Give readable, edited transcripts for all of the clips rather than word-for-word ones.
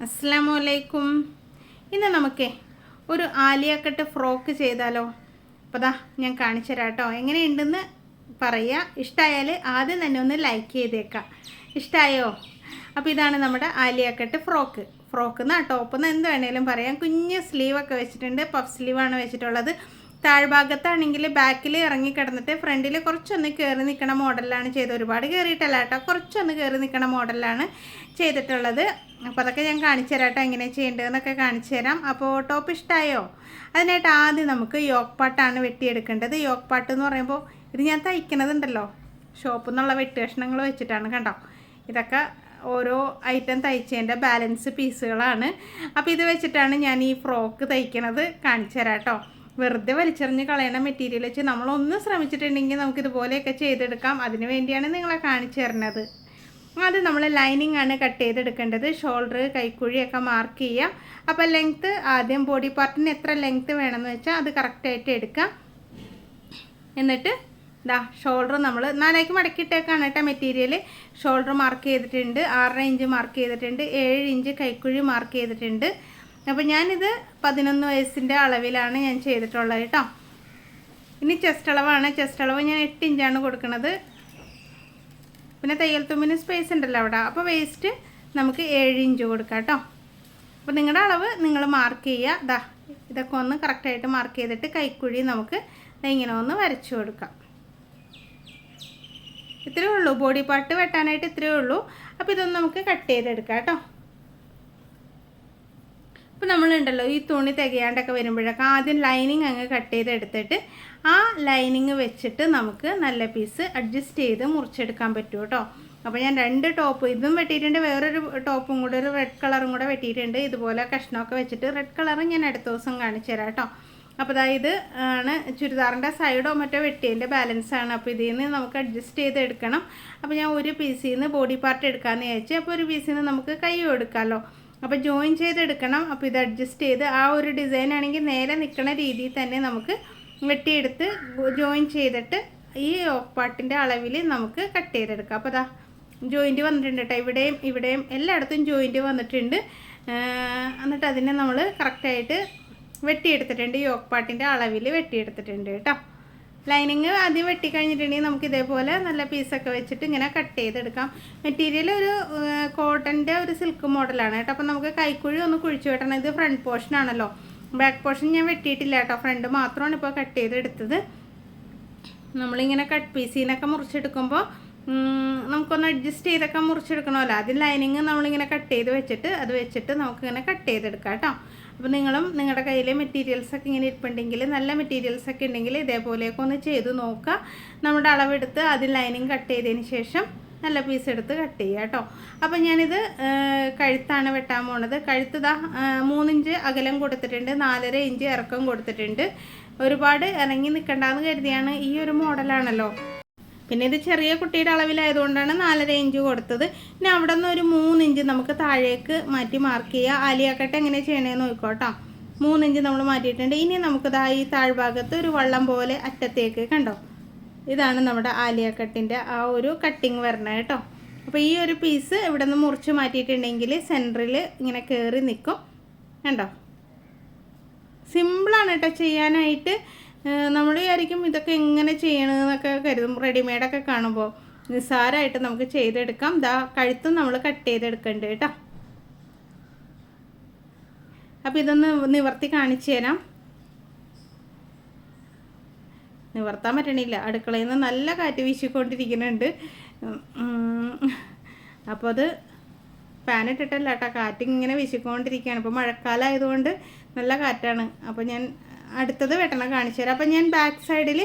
അസ്സലാമലൈക്കും. ഇന്ന് നമുക്ക് ഒരു ആലിയ കട്ട് ഫ്രോക്ക് ചെയ്താലോ? അപ്പോൾ ദാ ഞാൻ കാണിച്ചു തരാം കേട്ടോ. എങ്ങനെയുണ്ടെന്ന് പറയുക. ഇഷ്ടമായാൽ ആദ്യം തന്നെ ഒന്ന് ലൈക്ക് ചെയ്തേക്കാം. ഇഷ്ടമായോ? അപ്പോൾ ഇതാണ് നമ്മുടെ Alia cut frock. Frock top എന്ന് എന്ത് വേണേലും പറയാം. കുഞ്ഞ് സ്ലീവൊക്കെ വെച്ചിട്ടുണ്ട്. പഫ് സ്ലീവാണ് വെച്ചിട്ടുള്ളത്. താഴ്ഭാഗത്താണെങ്കിൽ ബാക്കിൽ ഇറങ്ങി കിടന്നിട്ട് ഫ്രണ്ടിൽ കുറച്ചൊന്ന് കയറി നിൽക്കണ മോഡലാണ് ചെയ്തത്. ഒരുപാട് കയറിയിട്ടല്ല കേട്ടോ, കുറച്ചൊന്ന് കയറി നിൽക്കണ മോഡലാണ് ചെയ്തിട്ടുള്ളത്. അപ്പോൾ അതൊക്കെ ഞാൻ കാണിച്ചു തരാം കേട്ടോ, എങ്ങനെ ചെയ്യേണ്ടതെന്നൊക്കെ കാണിച്ചു തരാം. അപ്പോൾ ടോപ്പ് ഇഷ്ടമായോ? അതിനായിട്ട് ആദ്യം നമുക്ക് യോക്ക് പാട്ടാണ് വെട്ടിയെടുക്കേണ്ടത്. യോക്ക് പാട്ട് എന്ന് പറയുമ്പോൾ ഇത് ഞാൻ തയ്ക്കണതുണ്ടല്ലോ, ഷോപ്പിൽ നിന്നുള്ള വെട്ട് കഷ്ണങ്ങൾ വെച്ചിട്ടാണ്. കണ്ടോ, ഇതൊക്കെ ഓരോ ഐറ്റം തയ്ച്ചതിൻ്റെ ബാലൻസ് പീസുകളാണ്. അപ്പോൾ ഇത് വെച്ചിട്ടാണ് ഞാൻ ഈ ഫ്രോക്ക് തയ്ക്കണത്. കാണിച്ചു തരാം കേട്ടോ. വെറുതെ വലിച്ചെറിഞ്ഞ് കളയണ മെറ്റീരിയൽ വെച്ച് നമ്മളൊന്ന് ശ്രമിച്ചിട്ടുണ്ടെങ്കിൽ നമുക്കിതുപോലെയൊക്കെ ചെയ്തെടുക്കാം. അതിന് വേണ്ടിയാണ് നിങ്ങളെ കാണിച്ചു തരുന്നത്. അത് നമ്മൾ ലൈനിങ് ആണ് കട്ട് ചെയ്തെടുക്കേണ്ടത്. ഷോൾഡർ, കൈക്കുഴിയൊക്കെ മാർക്ക് ചെയ്യുക. അപ്പോൾ ലെങ്ത്ത് ആദ്യം ബോഡി പാർട്ടിന് എത്ര ലെങ്ത്ത് വേണമെന്ന് വെച്ചാൽ അത് കറക്റ്റായിട്ട് എടുക്കാം. എന്നിട്ട് ഷോൾഡർ നമ്മൾ 4 മടക്കിയിട്ടേക്കാണ് കേട്ടോ മെറ്റീരിയൽ. ഷോൾഡർ മാർക്ക് ചെയ്തിട്ടുണ്ട്, 6 ഇഞ്ച് മാർക്ക് ചെയ്തിട്ടുണ്ട്, 7 ഇഞ്ച് കൈക്കുഴി മാർക്ക് ചെയ്തിട്ടുണ്ട്. അപ്പോൾ ഞാനിത് 11 വയസ്സിൻ്റെ അളവിലാണ് ഞാൻ ചെയ്തിട്ടുള്ളത് കേട്ടോ. ഇനി ചെസ്റ്റ് അളവാണ്. ചെസ്റ്റ് അളവ് ഞാൻ 8 ഇഞ്ചാണ് കൊടുക്കുന്നത്. പിന്നെ തയ്യൽ തുമ്പിന് സ്പേസ് ഉണ്ടല്ലോ അവിടെ. അപ്പോൾ വേസ്റ്റ് നമുക്ക് 7 ഇഞ്ച് കൊടുക്കാം കേട്ടോ. അപ്പോൾ നിങ്ങളുടെ അളവ് നിങ്ങൾ മാർക്ക് ചെയ്യുക. ഇതൊക്കെ ഒന്ന് കറക്റ്റായിട്ട് മാർക്ക് ചെയ്തിട്ട് കൈക്കുഴി നമുക്ക് ഇങ്ങനെ ഒന്ന് വരച്ചു കൊടുക്കാം. ഇത്രയേ ഉള്ളൂ. ബോഡി പാർട്ട് വെട്ടാനായിട്ട് ഇത്രയേ ഉള്ളൂ. അപ്പോൾ ഇതൊന്ന് നമുക്ക് കട്ട് ചെയ്തെടുക്കാം കേട്ടോ. അപ്പോൾ നമ്മളുണ്ടല്ലോ, ഈ തുണി തികയാണ്ടൊക്കെ വരുമ്പോഴൊക്കെ ആദ്യം ലൈനിങ് അങ്ങ് കട്ട് ചെയ്തെടുത്തിട്ട് ആ ലൈനിങ് വെച്ചിട്ട് നമുക്ക് നല്ല പീസ് അഡ്ജസ്റ്റ് ചെയ്ത് മുറിച്ചെടുക്കാൻ പറ്റും കേട്ടോ. അപ്പോൾ ഞാൻ 2 ടോപ്പ് ഇതും വെട്ടിയിട്ടുണ്ട്, വേറൊരു ടോപ്പും കൂടെ ഒരു റെഡ് കളറും കൂടെ വെട്ടിയിട്ടുണ്ട്. ഇതുപോലെ കഷ്ണമൊക്കെ വെച്ചിട്ട് റെഡ് കളറ് ഞാൻ അടുത്ത ദിവസം കാണിച്ചു തരാം കേട്ടോ. അപ്പോൾ ഇത് ആണ് ചുരിദാറിൻ്റെ സൈഡോ മറ്റോ വെട്ടിയതിൻ്റെ ബാലൻസാണ്. അപ്പോൾ ഇതിൽ നിന്ന് നമുക്ക് അഡ്ജസ്റ്റ് ചെയ്ത് എടുക്കണം. അപ്പോൾ ഞാൻ ഒരു പീസിൽ നിന്ന് ബോഡി പാർട്ട് എടുക്കാമെന്ന് വിചാരിച്ചു. അപ്പോൾ ഒരു പീസിൽ നിന്ന് നമുക്ക് കൈയും എടുക്കാമല്ലോ. അപ്പോൾ ജോയിൻ ചെയ്തെടുക്കണം. അപ്പോൾ ഇത് അഡ്ജസ്റ്റ് ചെയ്ത് ആ ഒരു ഡിസൈൻ ആണെങ്കിൽ നേരെ നിൽക്കുന്ന രീതിയിൽ തന്നെ നമുക്ക് വെട്ടിയെടുത്ത് ജോയിൻ ചെയ്തിട്ട് ഈ യോക്ക് പാർട്ടിൻ്റെ അളവിൽ നമുക്ക് കട്ട് ചെയ്തെടുക്കാം. അപ്പോൾ ജോയിൻറ്റ് വന്നിട്ടുണ്ട് കേട്ടോ. ഇവിടെയും എല്ലായിടത്തും ജോയിൻറ്റ് വന്നിട്ടുണ്ട്. എന്നിട്ട് അതിനെ നമ്മൾ കറക്റ്റായിട്ട് വെട്ടിയെടുത്തിട്ടുണ്ട്. യോക്ക് പാർട്ടിൻ്റെ അളവിൽ വെട്ടിയെടുത്തിട്ടുണ്ട് കേട്ടോ. ലൈനിങ് ആദ്യം വെട്ടിക്കഴിഞ്ഞിട്ടുണ്ടെങ്കിൽ നമുക്ക് ഇതേപോലെ നല്ല പീസൊക്കെ വെച്ചിട്ട് ഇങ്ങനെ കട്ട് ചെയ്തെടുക്കാം. മെറ്റീരിയൽ ഒരു കോട്ടൻ്റെ ഒരു സിൽക്ക് മോഡലാണ് കേട്ടോ. അപ്പോൾ നമുക്ക് കൈക്കുഴി ഒന്ന് കുഴിച്ച് വെട്ടണം. ഇത് ഫ്രണ്ട് പോർഷൻ ആണല്ലോ, ബാക്ക് പോർഷൻ ഞാൻ വെട്ടിയിട്ടില്ല കേട്ടോ. ഫ്രണ്ട് മാത്രമാണ് ഇപ്പോൾ കട്ട് ചെയ്തെടുത്തത്. നമ്മളിങ്ങനെ കട്ട് പീസിനൊക്കെ മുറിച്ചെടുക്കുമ്പോൾ നമുക്കൊന്ന് അഡ്ജസ്റ്റ് ചെയ്തൊക്കെ മുറിച്ചെടുക്കണമല്ലോ. ആദ്യം ലൈനിങ് നമ്മളിങ്ങനെ കട്ട് ചെയ്ത് വെച്ചിട്ട് അത് വെച്ചിട്ട് നമുക്കിങ്ങനെ കട്ട് ചെയ്തെടുക്കാം കേട്ടോ. അപ്പോൾ നിങ്ങളും നിങ്ങളുടെ കയ്യിൽ മെറ്റീരിയൽസൊക്കെ ഇങ്ങനെ ഇരിപ്പുണ്ടെങ്കിൽ, നല്ല മെറ്റീരിയൽസൊക്കെ ഉണ്ടെങ്കിൽ ഇതേപോലെയൊക്കെ ഒന്ന് ചെയ്ത് നോക്കുക. നമ്മുടെ അളവെടുത്ത് ആദ്യം ലൈനിങ് കട്ട് ചെയ്തതിന് ശേഷം നല്ല പീസ് എടുത്ത് കട്ട് ചെയ്യുക കേട്ടോ. അപ്പോൾ ഞാനിത് കഴുത്താണ് വെട്ടാൻ പോണത്. കഴുത്ത് 3 ഇഞ്ച് അകലം കൊടുത്തിട്ടുണ്ട്, 4.5 ഇഞ്ച് ഇറക്കം കൊടുത്തിട്ടുണ്ട്. ഒരുപാട് ഇറങ്ങി നിൽക്കണ്ടെന്ന് കരുതിയാണ്. ഈ ഒരു മോഡലാണല്ലോ. പിന്നെ ഇത് ചെറിയ കുട്ടിയുടെ അളവിലായതുകൊണ്ടാണ് 4.5 ഇഞ്ച് കൊടുത്തത്. ഇനി അവിടെ നിന്ന് ഒരു 3 ഇഞ്ച് നമുക്ക് താഴേക്ക് മാറ്റി മാർക്ക് ചെയ്യുക. ആലിയ കട്ട് എങ്ങനെ ചെയ്യണമെന്ന് നോക്കോട്ടോ. 3 ഇഞ്ച് നമ്മൾ മാറ്റിയിട്ടുണ്ട്. ഇനി നമുക്ക് ഈ താഴ്ഭാഗത്ത് ഒരു വള്ളം പോലെ അറ്റത്തേക്ക് കണ്ടോ, ഇതാണ് നമ്മുടെ ആലിയ കട്ടിൻ്റെ ആ ഒരു കട്ടിങ് വരണത് കേട്ടോ. അപ്പോൾ ഈ ഒരു പീസ് ഇവിടെ നിന്ന് മുറിച്ച് മാറ്റിയിട്ടുണ്ടെങ്കിൽ സെൻറ്ററിൽ ഇങ്ങനെ കയറി നിൽക്കും. കണ്ടോ, സിമ്പിളാണ് കേട്ടോ ചെയ്യാനായിട്ട്. നമ്മൾ വിചാരിക്കും ഇതൊക്കെ എങ്ങനെ ചെയ്യണമെന്നൊക്കെ കരുതും. റെഡിമെയ്ഡൊക്കെ കാണുമ്പോൾ നിസ്സാരമായിട്ട് നമുക്ക് ചെയ്തെടുക്കാം. കഴുത്തും നമ്മൾ കട്ട് ചെയ്തെടുക്കണ്ട് കേട്ടോ. അപ്പോൾ ഇതൊന്ന് നിവർത്തി കാണിച്ചു തരാം. നിവർത്താൻ പറ്റണില്ല, അടുക്കളയിൽ നിന്ന് നല്ല കാറ്റ് വീശിക്കൊണ്ടിരിക്കുന്നുണ്ട്. അപ്പോൾ അത് ഫാനിട്ടിട്ടല്ല കേട്ടോ, കാറ്റ് ഇങ്ങനെ വീശിക്കൊണ്ടിരിക്കുകയാണ്. ഇപ്പോൾ മഴക്കാലമായതുകൊണ്ട് നല്ല കാറ്റാണ്. അപ്പോൾ ഞാൻ അടുത്തത് വെട്ടണം കാണിച്ചു തരാം. അപ്പം ഞാൻ ബാക്ക് സൈഡിൽ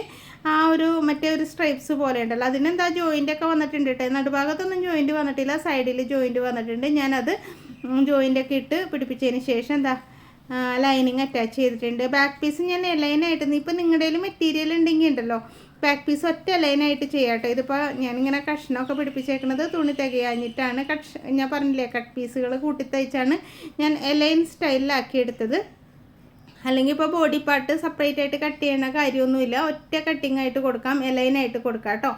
ആ ഒരു മറ്റേ ഒരു സ്ട്രൈപ്സ് പോലെ ഉണ്ടല്ലോ, അതിനെന്താ ജോയിൻ്റൊക്കെ വന്നിട്ടുണ്ട് കേട്ടോ. നടുഭാഗത്തൊന്നും ജോയിൻറ്റ് വന്നിട്ടില്ല, സൈഡിൽ ജോയിൻറ്റ് വന്നിട്ടുണ്ട്. ഞാനത് ജോയിൻ്റൊക്കെ ഇട്ട് പിടിപ്പിച്ചതിന് ശേഷം ലൈനിങ് അറ്റാച്ച് ചെയ്തിട്ടുണ്ട്. ബാക്ക് പീസ് ഞാൻ ലൈനായിട്ട്, ഇപ്പം നിങ്ങളുടെ മെറ്റീരിയൽ ഉണ്ടെങ്കിൽ ഉണ്ടല്ലോ ബാക്ക് പീസ് ഒറ്റ ലൈനായിട്ട് ചെയ്യാം കേട്ടോ. ഇതിപ്പോൾ ഞാനിങ്ങനെ കഷ്ണമൊക്കെ പിടിപ്പിച്ചേക്കുന്നത് തുണി തികയാഞ്ഞിട്ടാണ്. ഞാൻ പറഞ്ഞില്ലേ, കട്ട് പീസുകൾ കൂട്ടിത്തയ്ച്ചാണ് ഞാൻ ലൈൻ സ്റ്റൈലിലാക്കി എടുത്തത്. അല്ലെങ്കിൽ ഇപ്പോൾ ബോഡി പാർട്ട് സെപ്പറേറ്റ് ആയിട്ട് കട്ട് ചെയ്യണ കാര്യമൊന്നുമില്ല, ഒറ്റ കട്ടിങ് ആയിട്ട് കൊടുക്കാം, ലൈനായിട്ട് കൊടുക്കാം കേട്ടോ.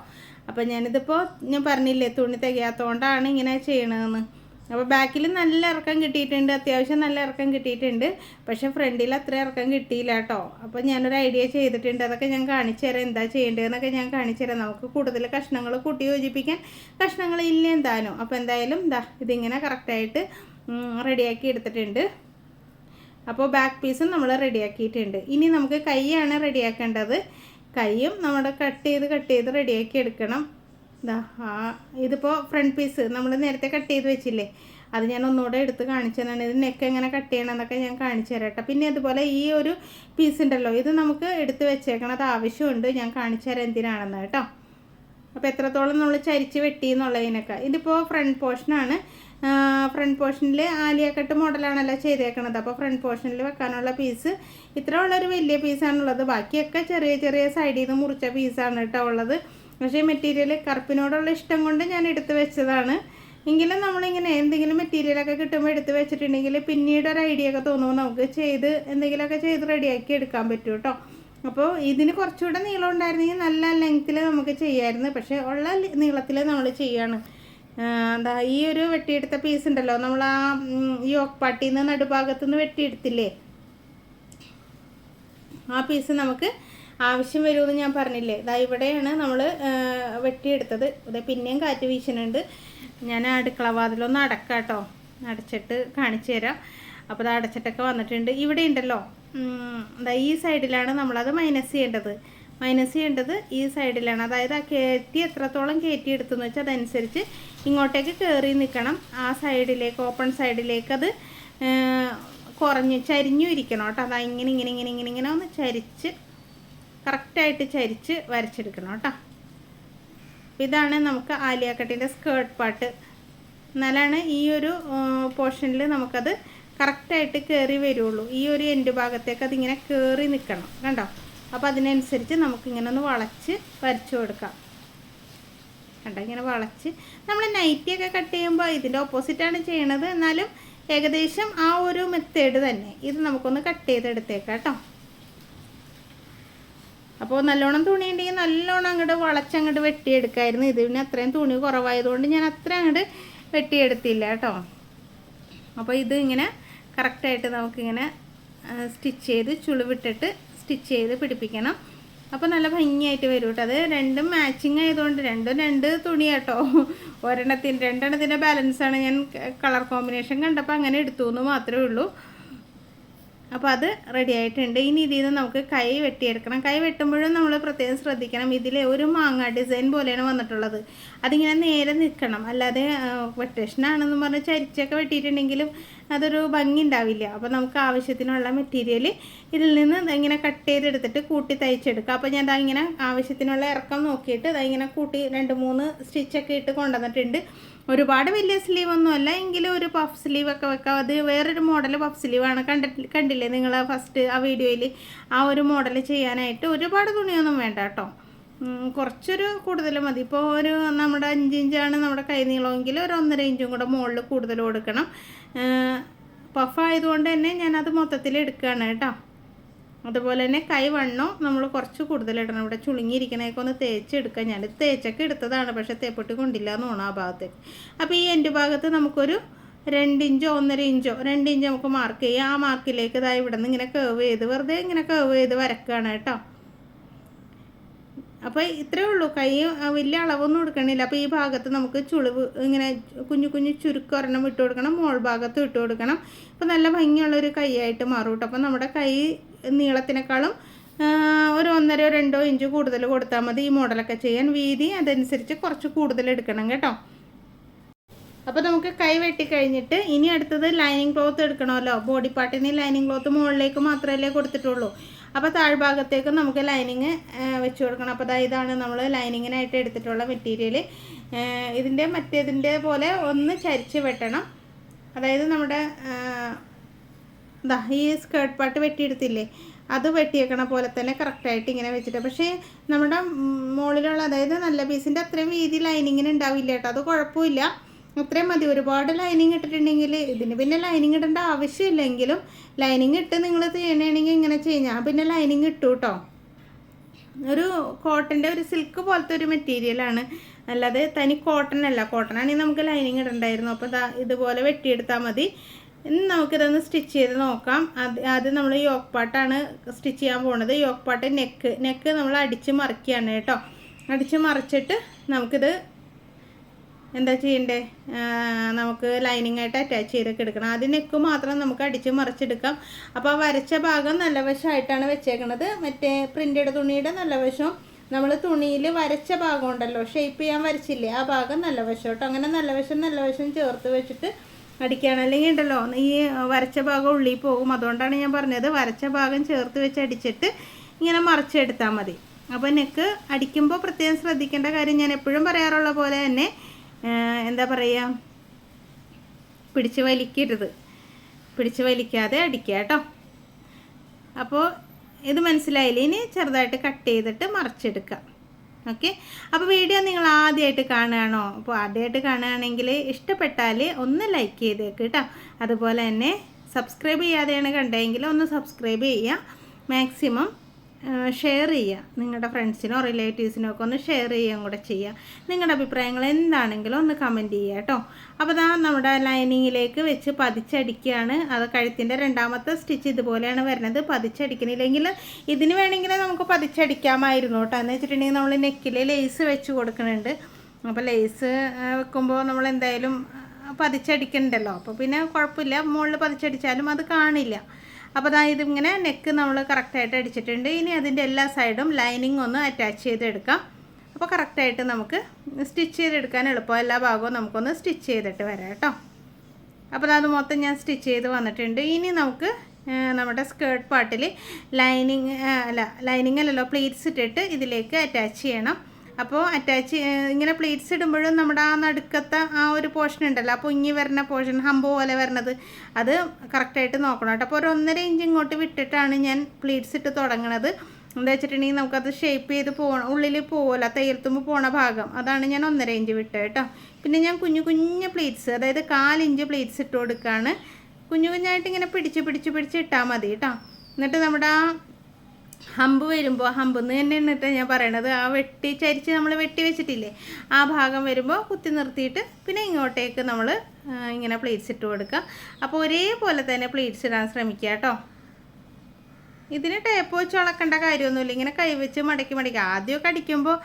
അപ്പോൾ ഞാനിതിപ്പോൾ ഞാൻ പറഞ്ഞില്ലേ തുണി തികയാത്തതുകൊണ്ടാണ് ഇങ്ങനെ ചെയ്യണതെന്ന്. അപ്പോൾ ബാക്കിൽ നല്ല ഇറക്കം കിട്ടിയിട്ടുണ്ട്, അത്യാവശ്യം നല്ല ഇറക്കം കിട്ടിയിട്ടുണ്ട്. പക്ഷേ ഫ്രണ്ടിൽ അത്ര ഇറക്കം കിട്ടിയില്ല കേട്ടോ. അപ്പോൾ ഞാനൊരു ഐഡിയ ചെയ്തിട്ടുണ്ട്, അതൊക്കെ ഞാൻ കാണിച്ചു തരാം. എന്താ ചെയ്യേണ്ടതെന്നൊക്കെ ഞാൻ കാണിച്ചു തരാം. നമുക്ക് കൂടുതൽ കഷ്ണങ്ങൾ കൂട്ടി യോജിപ്പിക്കാൻ കഷ്ണങ്ങൾ ഇല്ല എന്തായാലും. അപ്പോൾ എന്തായാലും ഇതിങ്ങനെ കറക്റ്റായിട്ട് റെഡിയാക്കി എടുത്തിട്ടുണ്ട്. അപ്പോൾ ബാക്ക് പീസും നമ്മൾ റെഡിയാക്കിയിട്ടുണ്ട്. ഇനി നമുക്ക് കൈയാണ് റെഡിയാക്കേണ്ടത്. കൈയും നമ്മുടെ കട്ട് ചെയ്ത് റെഡിയാക്കി എടുക്കണം. ഇതിപ്പോൾ ഫ്രണ്ട് പീസ് നമ്മൾ നേരത്തെ കട്ട് ചെയ്ത് വെച്ചില്ലേ, അത് ഞാൻ ഒന്നുകൂടെ എടുത്ത് കാണിച്ചു തരാണ്. ഇത് നെക്ക് എങ്ങനെ കട്ട് ചെയ്യണമെന്നൊക്കെ ഞാൻ കാണിച്ചു തരാം കേട്ടോ. പിന്നെ അതുപോലെ ഈ ഒരു പീസ് ഉണ്ടല്ലോ, ഇത് നമുക്ക് എടുത്ത് വെച്ചേക്കണം, അത് ആവശ്യമുണ്ട്. ഞാൻ കാണിച്ചു തരാം എന്തിനാണെന്ന് കേട്ടോ. അപ്പോൾ എത്രത്തോളം നമ്മൾ ചരിച്ച് വെട്ടി എന്നുള്ളതിനൊക്കെ. ഇതിപ്പോൾ ഫ്രണ്ട് പോർഷനാണ്. ഫ്രണ്ട് പോർഷനിൽ ആലിയ കട്ട് മോഡലാണല്ലോ ചെയ്തേക്കണത്. അപ്പോൾ ഫ്രണ്ട് പോർഷനിൽ വെക്കാനുള്ള പീസ് ഇത്ര ഉള്ളൊരു വലിയ പീസാണുള്ളത്. ബാക്കിയൊക്കെ ചെറിയ സൈഡിൽ നിന്ന് മുറിച്ച പീസാണ് കേട്ടോ ഉള്ളത്. പക്ഷേ മെറ്റീരിയൽ കറുപ്പിനോടുള്ള ഇഷ്ടം കൊണ്ട് ഞാൻ എടുത്ത് വെച്ചതാണ്. എങ്കിലും നമ്മളിങ്ങനെ എന്തെങ്കിലും മെറ്റീരിയലൊക്കെ കിട്ടുമ്പോൾ എടുത്ത് വെച്ചിട്ടുണ്ടെങ്കിൽ പിന്നീട് ഒരു ഐഡിയ ഒക്കെ തോന്നുമ്പോൾ നമുക്ക് എന്തെങ്കിലുമൊക്കെ ചെയ്ത് റെഡിയാക്കി എടുക്കാൻ പറ്റും കേട്ടോ. അപ്പോൾ ഇതിന് കുറച്ചുകൂടെ നീളം ഉണ്ടായിരുന്നെങ്കിൽ നല്ല ലെങ്ത്തിൽ നമുക്ക് ചെയ്യാമായിരുന്നു. പക്ഷേ ഉള്ള നീളത്തിൽ നമ്മൾ ചെയ്യാണ്. ഈ ഒരു വെട്ടിയെടുത്ത പീസ് ഉണ്ടല്ലോ, നമ്മൾ ആ യോക്ക് പാട്ടിയിൽ നിന്ന് നടുഭാഗത്തു നിന്ന് വെട്ടിയെടുത്തില്ലേ, ആ പീസ് നമുക്ക് ആവശ്യം വരുമെന്ന് ഞാൻ പറഞ്ഞില്ലേ. ഇവിടെയാണ് നമ്മൾ വെട്ടിയെടുത്തത്. ഇത് പിന്നെയും കാറ്റ് വീശുന്നുണ്ട്. ഞാൻ അടുക്കള വാതിലൊന്ന് അടക്കാം കേട്ടോ, അടച്ചിട്ട് കാണിച്ചു തരാം. അപ്പോൾ അത് അടച്ചിട്ടൊക്കെ വന്നിട്ടുണ്ട്. ഇവിടെ ഉണ്ടല്ലോ, ഈ സൈഡിലാണ് നമ്മളത് മൈനസ് ചെയ്യേണ്ടത് ഈ സൈഡിലാണ്. അതായത് ആ എത്രത്തോളം കയറ്റിയെടുത്തെന്ന് വെച്ചാൽ അതനുസരിച്ച് ഇങ്ങോട്ടേക്ക് കയറി നിൽക്കണം. ആ സൈഡിലേക്ക്, ഓപ്പൺ സൈഡിലേക്ക് അത് ചരിഞ്ഞു ഇരിക്കണം കേട്ടോ. അതാ ഇങ്ങനെ ഒന്ന് കറക്റ്റായിട്ട് ചരിച്ച് വരച്ചെടുക്കണം കേട്ടോ. ഇതാണ് നമുക്ക് ആലിയ കട്ടിൻ്റെ സ്കേർട്ട് പാർട്ട്. എന്നാലാണ് ഈ ഒരു പോർഷനിൽ നമുക്കത് കറക്റ്റായിട്ട് കയറി വരുള്ളൂ. ഈ ഒരു എൻഡ് ഭാഗത്തേക്ക് അതിങ്ങനെ കയറി നിൽക്കണം കണ്ടോ. അപ്പോൾ അതിനനുസരിച്ച് നമുക്കിങ്ങനെ ഒന്ന് വളച്ച് വരച്ചു കൊടുക്കാം കണ്ടോ. ഇങ്ങനെ വളച്ച് നമ്മൾ നൈറ്റിയൊക്കെ കട്ട് ചെയ്യുമ്പോൾ ഇതിൻ്റെ ഓപ്പോസിറ്റാണ് ചെയ്യണത്. എന്നാലും ഏകദേശം ആ ഒരു മെത്തേഡ് തന്നെ ഇത് നമുക്കൊന്ന് കട്ട് ചെയ്തെടുത്തേക്കാം കേട്ടോ. അപ്പോൾ നല്ലോണം തുണി ഉണ്ടെങ്കിൽ നല്ലോണം അങ്ങോട്ട് വളച്ചങ്ങോട്ട് വെട്ടിയെടുക്കായിരുന്നു. ഇതിന് അത്രയും തുണി കുറവായതുകൊണ്ട് ഞാൻ അത്ര അങ്ങോട്ട് വെട്ടിയെടുത്തില്ല കേട്ടോ. അപ്പോൾ ഇത് ഇങ്ങനെ കറക്റ്റായിട്ട് നമുക്കിങ്ങനെ സ്റ്റിച്ച് ചെയ്ത് ചുളിവിട്ടിട്ട് സ്റ്റിച്ച് ചെയ്ത് പിടിപ്പിക്കണം. അപ്പോൾ നല്ല ഭംഗിയായിട്ട് വരും കേട്ടോ. അത് രണ്ടും മാച്ചിങ് ആയതുകൊണ്ട് രണ്ട് തുണി കേട്ടോ. രണ്ടെണ്ണത്തിൻ്റെ ബാലൻസാണ്. ഞാൻ കളർ കോമ്പിനേഷൻ കണ്ടപ്പോൾ അങ്ങനെ എടുത്തു എന്ന് മാത്രമേ ഉള്ളൂ. അപ്പോൾ അത് റെഡി ആയിട്ടുണ്ട്. ഇനി ഇതിൽ നിന്ന് നമുക്ക് കൈ വെട്ടിയെടുക്കണം. കൈ വെട്ടുമ്പോഴും നമ്മൾ പ്രത്യേകം ശ്രദ്ധിക്കണം. ഇതിൽ ഒരു മാങ്ങ ഡിസൈൻ പോലെയാണ് വന്നിട്ടുള്ളത്. അതിങ്ങനെ നേരെ നിൽക്കണം. അല്ലാതെ വെട്ടേഷനാണെന്ന് പറഞ്ഞ് ചരിച്ചൊക്കെ വെട്ടിയിട്ടുണ്ടെങ്കിലും അതൊരു ഭംഗി ഉണ്ടാവില്ല. അപ്പോൾ നമുക്ക് ആവശ്യത്തിനുള്ള മെറ്റീരിയൽ ഇതിൽ നിന്ന് ഇങ്ങനെ കട്ട് ചെയ്തെടുത്തിട്ട് കൂട്ടി തയ്ച്ചെടുക്കുക. അപ്പോൾ ഞാൻ ഇങ്ങനെ ആവശ്യത്തിനുള്ള ഇറക്കം നോക്കിയിട്ട് ഇങ്ങനെ കൂട്ടി 2-3 സ്റ്റിച്ചൊക്കെ ഇട്ട് കൊണ്ടുവന്നിട്ടുണ്ട്. ഒരുപാട് വലിയ സ്ലീവൊന്നുമല്ല, എങ്കിലും ഒരു പഫ് സ്ലീവൊക്കെ വെക്കാം. അത് വേറൊരു മോഡൽ പഫ് സ്ലീവാണ്. കണ്ടില്ലേ നിങ്ങൾ ഫസ്റ്റ് ആ വീഡിയോയിൽ? ആ ഒരു മോഡൽ ചെയ്യാനായിട്ട് ഒരുപാട് തുണിയൊന്നും വേണ്ട കേട്ടോ. കുറച്ചൊരു കൂടുതൽ മതി. ഇപ്പോൾ നമ്മുടെ 5 ഇഞ്ചാണ് നമ്മുടെ കൈ നീളമെങ്കിൽ ഒരു 1.5 ഇഞ്ചും കൂടെ മുകളിൽ കൂടുതൽ കൊടുക്കണം. പഫായതുകൊണ്ട് തന്നെ ഞാനത് മൊത്തത്തിൽ എടുക്കുകയാണ് കേട്ടോ. അതുപോലെ തന്നെ കൈ വണ്ണം നമ്മൾ കുറച്ച് കൂടുതലിടണം. ഇവിടെ ചുളുങ്ങിയിരിക്കണേക്കെ ഒന്ന് തേച്ചെടുക്കാം. ഞാനിത് തേച്ചൊക്കെ എടുത്തതാണ്, പക്ഷേ തേപ്പൊട്ടി കൊണ്ടില്ല എന്ന് തോന്നുന്നു ആ ഭാഗത്തേക്ക്. അപ്പോൾ ഈ എൻ്റെ ഭാഗത്ത് നമുക്കൊരു 2 ഇഞ്ചോ 1.5 ഇഞ്ചോ 2 ഇഞ്ച് നമുക്ക് മാർക്ക് ചെയ്യാം. ആ മാർക്കിലേക്ക് ഇവിടെ നിന്ന് ഇങ്ങനെ കേവ് ചെയ്ത് വെറുതെ ഇങ്ങനെ കേവ് ചെയ്ത് വരക്കുകയാണ് കേട്ടോ. അപ്പോൾ ഇത്രയേ ഉള്ളൂ. കൈ വലിയ അളവൊന്നും എടുക്കണില്ല. അപ്പോൾ ഈ ഭാഗത്ത് നമുക്ക് ചുളിവ് ഇങ്ങനെ കുഞ്ഞു ചുരുക്കം ഒരെണ്ണം ഇട്ട് കൊടുക്കണം, മോൾ ഭാഗത്ത് ഇട്ട് കൊടുക്കണം. അപ്പോൾ നല്ല ഭംഗിയുള്ളൊരു കൈയായിട്ട് മാറും കേട്ടോ. അപ്പോൾ നമ്മുടെ കൈ നീളത്തിനേക്കാളും ഒരു 1.5-2 ഇഞ്ച് കൂടുതൽ കൊടുത്താൽ മതി ഈ മോഡലൊക്കെ ചെയ്യാൻ. വീതി അതനുസരിച്ച് കുറച്ച് കൂടുതൽ എടുക്കണം കേട്ടോ. അപ്പോൾ നമുക്ക് കൈ വെട്ടിക്കഴിഞ്ഞിട്ട് ഇനി അടുത്തത് ലൈനിങ് ക്ലോത്ത് എടുക്കണമല്ലോ. ബോഡി പാർട്ടിന് ലൈനിങ് ക്ലോത്ത് മുകളിലേക്ക് മാത്രമല്ലേ കൊടുത്തിട്ടുള്ളൂ. അപ്പോൾ താഴ്ഭാഗത്തേക്ക് നമുക്ക് ലൈനിങ് വെച്ച് കൊടുക്കണം. അപ്പോൾ ഇതാണ് നമ്മൾ ലൈനിങ്ങിനായിട്ട് എടുത്തിട്ടുള്ള മെറ്റീരിയൽ. മറ്റേതിൻ്റെ പോലെ ഒന്ന് ചരിച്ച് വെട്ടണം. അതായത് നമ്മുടെ ഈ സ്കേർട്ട് പാർട്ട് വെട്ടിയെടുത്തില്ലേ, അത് വെട്ടിയേക്കണ പോലെ തന്നെ കറക്റ്റായിട്ട് ഇങ്ങനെ വെച്ചിട്ട്. പക്ഷേ നമ്മുടെ മുകളിലുള്ള അതായത് നല്ല പീസിൻ്റെ അത്രയും വീതി ലൈനിങ്ങിന് ഉണ്ടാവില്ല കേട്ടോ. അത് കുഴപ്പമില്ല, അത്രയും മതി. ഒരുപാട് ലൈനിങ് ഇട്ടിട്ടുണ്ടെങ്കിൽ ഇതിന് പിന്നെ ലൈനിങ് ഇടേണ്ട ആവശ്യമില്ലെങ്കിലും ലൈനിങ് ഇട്ട് നിങ്ങൾ ചെയ്യണമെങ്കിൽ ഇങ്ങനെ ചെയ്യാം. പിന്നെ ലൈനിങ് ഇട്ടു കേട്ടോ. ഒരു കോട്ടൻ്റെ ഒരു സിൽക്ക് പോലത്തെ ഒരു മെറ്റീരിയലാണ്. അല്ലാതെ തനി കോട്ടൺ അല്ല. കോട്ടൺ ആണെങ്കിൽ നമുക്ക് ലൈനിങ് ഇടണ്ടായിരുന്നു. അപ്പോൾ ഇതുപോലെ വെട്ടിയെടുത്താൽ മതി. ഇനി നമുക്കിതൊന്ന് സ്റ്റിച്ച് ചെയ്ത് നോക്കാം. ആദ്യം നമ്മൾ യോക്ക് പാർട്ടാണ് സ്റ്റിച്ച് ചെയ്യാൻ പോകുന്നത്. യോക്ക് പാർട്ട് നെക്ക് നമ്മൾ അടിച്ച് മറിക്കുകയാണ് കേട്ടോ. അടിച്ച് മറിച്ചിട്ട് നമുക്കിത് എന്താ ചെയ്യണ്ടേ, നമുക്ക് ലൈനിങ് ആയിട്ട് അറ്റാച്ച് ചെയ്തൊക്കെ എടുക്കണം. ആദ്യം നെക്ക് മാത്രം നമുക്ക് അടിച്ച് മറിച്ചെടുക്കാം. അപ്പോൾ ആ വരച്ച ഭാഗം നല്ല വശമായിട്ടാണ് വെച്ചേക്കണത്. മറ്റേ പ്രിൻ്റഡ് തുണിയുടെ നല്ല വശം നമ്മൾ തുണിയിൽ വരച്ച ഭാഗം ഉണ്ടല്ലോ, ഷേപ്പ് ചെയ്യാൻ വരച്ചില്ലേ, ആ ഭാഗം നല്ല വശം കേട്ടോ. അങ്ങനെ നല്ല വശം ചേർത്ത് വെച്ചിട്ട് അടിക്കുകയാണ്. അല്ലെങ്കിൽ ഉണ്ടല്ലോ ഈ വരച്ച ഭാഗം ഉള്ളിൽ പോകും. അതുകൊണ്ടാണ് ഞാൻ പറഞ്ഞത് വരച്ച ഭാഗം ചേർത്ത് വെച്ച് അടിച്ചിട്ട് ഇങ്ങനെ മറിച്ചെടുത്താൽ മതി. അപ്പോൾ നെക്ക് അടിക്കുമ്പോൾ പ്രത്യേകം ശ്രദ്ധിക്കേണ്ട കാര്യം ഞാൻ എപ്പോഴും പറയാറുള്ള പോലെ തന്നെ എന്താ പറയുക, പിടിച്ച് വലിക്കരുത്. പിടിച്ച് വലിക്കാതെ അടിക്കുക കേട്ടോ. അപ്പോൾ ഇത് മനസ്സിലായില്ലേ? ഇനി ചെറുതായിട്ട് കട്ട് ചെയ്തിട്ട് മറിച്ചെടുക്കാം. ഓക്കെ. അപ്പോൾ വീഡിയോ നിങ്ങൾ ആദ്യമായിട്ട് കാണുകയാണോ? അപ്പോൾ ആദ്യമായിട്ട് കാണുകയാണെങ്കിൽ ഇഷ്ടപ്പെട്ടാൽ ഒന്ന് ലൈക്ക് ചെയ്തേക്ക് കേട്ടോ. അതുപോലെ തന്നെ സബ്സ്ക്രൈബ് ചെയ്യാതെയാണ് കണ്ടതെങ്കിൽ ഒന്ന് സബ്സ്ക്രൈബ് ചെയ്യുക. മാക്സിമം ഷെയർ ചെയ്യുക. നിങ്ങളുടെ ഫ്രണ്ട്സിനോ റിലേറ്റീവ്സിനോ ഒക്കെ ഒന്ന് ഷെയർ ചെയ്യുകയും കൂടെ ചെയ്യുക. നിങ്ങളുടെ അഭിപ്രായങ്ങൾ എന്താണെങ്കിലും ഒന്ന് കമൻറ്റ് ചെയ്യുക കേട്ടോ. അപ്പോൾ നമ്മുടെ ലൈനിങ്ങിലേക്ക് വെച്ച് പതിച്ചടിക്കുകയാണ്. അത് കഴുത്തിൻ്റെ രണ്ടാമത്തെ സ്റ്റിച്ച് ഇതുപോലെയാണ് വരുന്നത്. പതിച്ചടിക്കണില്ലെങ്കിൽ ഇതിന് വേണമെങ്കിൽ നമുക്ക് പതിച്ചടിക്കാമായിരുന്നു കേട്ടോ. എന്ന് വെച്ചിട്ടുണ്ടെങ്കിൽ നമ്മൾ നെക്കിൽ ലേസ് വെച്ച് കൊടുക്കുന്നുണ്ട്. അപ്പോൾ ലേസ് വെക്കുമ്പോൾ നമ്മൾ എന്തായാലും പതിച്ചടിക്കണ്ടല്ലോ. അപ്പോൾ പിന്നെ കുഴപ്പമില്ല, മുകളിൽ പതിച്ചടിച്ചാലും അത് കാണില്ല. അപ്പോൾ ഇതിങ്ങനെ നെക്ക് നമ്മൾ കറക്റ്റായിട്ട് അടിച്ചിട്ടുണ്ട്. ഇനി അതിൻ്റെ എല്ലാ സൈഡും ലൈനിങ് ഒന്ന് അറ്റാച്ച് ചെയ്തെടുക്കാം. അപ്പോൾ കറക്റ്റായിട്ട് നമുക്ക് സ്റ്റിച്ച് ചെയ്തെടുക്കാൻ എളുപ്പം. എല്ലാ ഭാഗവും നമുക്കൊന്ന് സ്റ്റിച്ച് ചെയ്തിട്ട് വരാം കേട്ടോ. അപ്പോൾ അത് മൊത്തം ഞാൻ സ്റ്റിച്ച് ചെയ്ത് വന്നിട്ടുണ്ട്. ഇനി നമുക്ക് നമ്മുടെ സ്കേർട്ട് പാർട്ടിൽ ലൈനിങ് അല്ലല്ലോ പ്ലീറ്റ്സ് ഇട്ടിട്ട് ഇതിലേക്ക് അറ്റാച്ച് ചെയ്യണം. അപ്പോൾ ഇങ്ങനെ പ്ലീറ്റ്സ് ഇടുമ്പോഴും നമ്മുടെ ആ നടുക്കത്തെ ആ ഒരു പോർഷൻ ഉണ്ടല്ലോ, അപ്പോൾ ഇങ്ങി വരുന്ന പോർഷൻ ഹമ്പ് പോലെ വരുന്നത്, അത് കറക്റ്റായിട്ട് നോക്കണം കേട്ടോ. അപ്പോൾ ഒരു 1.5 ഇഞ്ച് ഇങ്ങോട്ട് വിട്ടിട്ടാണ് ഞാൻ പ്ലീറ്റ്സ് ഇട്ട് തുടങ്ങണത്. എന്താ വെച്ചിട്ടുണ്ടെങ്കിൽ നമുക്കത് ഷേപ്പ് ചെയ്ത് ഉള്ളിൽ പോകല, തയ്യൽത്തുമ്പോൾ പോണ ഭാഗം, അതാണ് ഞാൻ 1.5 ഇഞ്ച് വിട്ടത് കേട്ടോ. പിന്നെ ഞാൻ കുഞ്ഞു പ്ലീറ്റ്സ്, അതായത് 1/4 ഇഞ്ച് പ്ലീറ്റ്സ് ഇട്ട് കൊടുക്കുകയാണ്. കുഞ്ഞായിട്ട് ഇങ്ങനെ പിടിച്ച് ഇട്ടാൽ മതി കേട്ടോ. എന്നിട്ട് നമ്മുടെ ആ ഹമ്പ് വരുമ്പോൾ, ഹമ്പെന്ന് തന്നെയാണ് കേട്ടോ ഞാൻ പറയണത്, ആ ചരിച്ച് നമ്മൾ വെട്ടി വെച്ചിട്ടില്ലേ, ആ ഭാഗം വരുമ്പോൾ കുത്തി നിർത്തിയിട്ട് പിന്നെ ഇങ്ങോട്ടേക്ക് നമ്മൾ ഇങ്ങനെ പ്ലീറ്റ്സ് ഇട്ട് കൊടുക്കുക. അപ്പോൾ ഒരേപോലെ തന്നെ പ്ലീറ്റ്സ് ഇടാൻ ശ്രമിക്കുക കേട്ടോ. ഇതിന് ടേപ്പ് വെച്ച് വളക്കേണ്ട കാര്യമൊന്നുമില്ല. ഇങ്ങനെ കൈവച്ച് മടക്കി ആദ്യമൊക്കെ അടിക്കുമ്പോൾ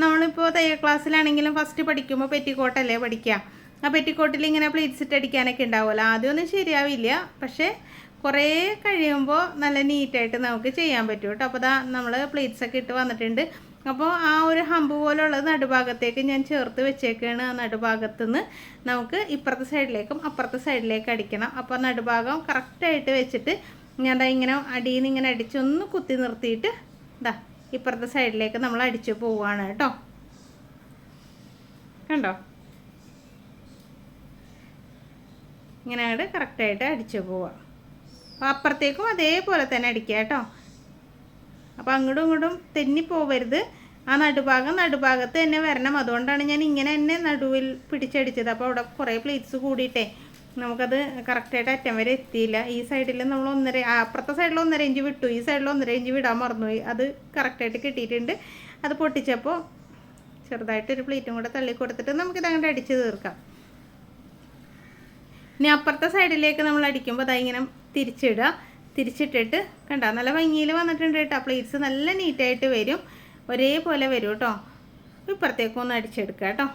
നമ്മളിപ്പോൾ തയ്യൽ ക്ലാസ്സിലാണെങ്കിലും ഫസ്റ്റ് പഠിക്കുമ്പോൾ പെറ്റിക്കോട്ടല്ലേ പഠിക്കുക. ആ പെറ്റിക്കോട്ടിൽ ഇങ്ങനെ പ്ലീറ്റ്സ് ഇട്ട് അടിക്കാനൊക്കെ ഉണ്ടാവുമല്ലോ. ആദ്യമൊന്നും ശരിയാവില്ല, പക്ഷേ കുറേ കഴിയുമ്പോൾ നല്ല നീറ്റായിട്ട് നമുക്ക് ചെയ്യാൻ പറ്റും കേട്ടോ. അപ്പോൾ നമ്മൾ പ്ലീറ്റ്സൊക്കെ ഇട്ട് വന്നിട്ടുണ്ട്. അപ്പോൾ ആ ഒരു ഹമ്പ് പോലുള്ളത് നടുഭാഗത്തേക്ക് ഞാൻ ചേർത്ത് വെച്ചേക്കാണ്. ആ നടുഭാഗത്തുനിന്ന് നമുക്ക് ഇപ്പുറത്തെ സൈഡിലേക്കും അപ്പുറത്തെ സൈഡിലേക്ക് അടിക്കണം. അപ്പോൾ നടുഭാഗം കറക്റ്റായിട്ട് വെച്ചിട്ട് ഞാൻ ഇങ്ങനെ അടിയിൽ നിന്ന് ഇങ്ങനെ അടിച്ചൊന്ന് കുത്തി നിർത്തിയിട്ട് ഇപ്പുറത്തെ സൈഡിലേക്ക് നമ്മൾ അടിച്ച് പോവുകയാണ് കേട്ടോ. കണ്ടോ? ഇങ്ങനെ അങ്ങോട്ട് കറക്റ്റായിട്ട് അടിച്ച് പോവാം. അപ്പോൾ അപ്പുറത്തേക്കും അതേപോലെ തന്നെ അടിക്കുക കേട്ടോ. അപ്പോൾ അങ്ങോട്ടും ഇങ്ങോട്ടും തെന്നിപ്പോവരുത്. ആ നടുഭാഗത്ത് തന്നെ വരണം. അതുകൊണ്ടാണ് ഞാൻ ഇങ്ങനെ തന്നെ നടുവിൽ പിടിച്ചടിച്ചത്. അപ്പോൾ അവിടെ കുറേ പ്ലീറ്റ്സ് കൂടിയിട്ടേ നമുക്കത് കറക്റ്റായിട്ട് അറ്റം വരെ എത്തിയില്ല. ഈ സൈഡിൽ നമ്മൾ അപ്പുറത്തെ സൈഡിൽ 1.5 ഇഞ്ച് വിട്ടു, ഈ സൈഡിൽ 1.5 ഇഞ്ച് വിടാൻ മറന്നുപോയി. അത് കറക്റ്റായിട്ട് കിട്ടിയിട്ടുണ്ട്. അത് പൊട്ടിച്ചപ്പോൾ ചെറുതായിട്ടൊരു പ്ലീറ്റും കൂടെ തള്ളി കൊടുത്തിട്ട് നമുക്കിത് അങ്ങോട്ട് അടിച്ച് തീർക്കാം. ഇനി അപ്പുറത്തെ സൈഡിലേക്ക് നമ്മൾ അടിക്കുമ്പോൾ ഇങ്ങനെ തിരിച്ചിട്ടിട്ട് കണ്ടോ, നല്ല ഭംഗിയിൽ വന്നിട്ടുണ്ട് കേട്ടോ. പ്ലീറ്റ്സ് നല്ല നീറ്റായിട്ട് വരും, ഒരേപോലെ വരും കേട്ടോ. ഇപ്പുറത്തേക്കൊന്ന് അടിച്ചെടുക്കുക കേട്ടോ.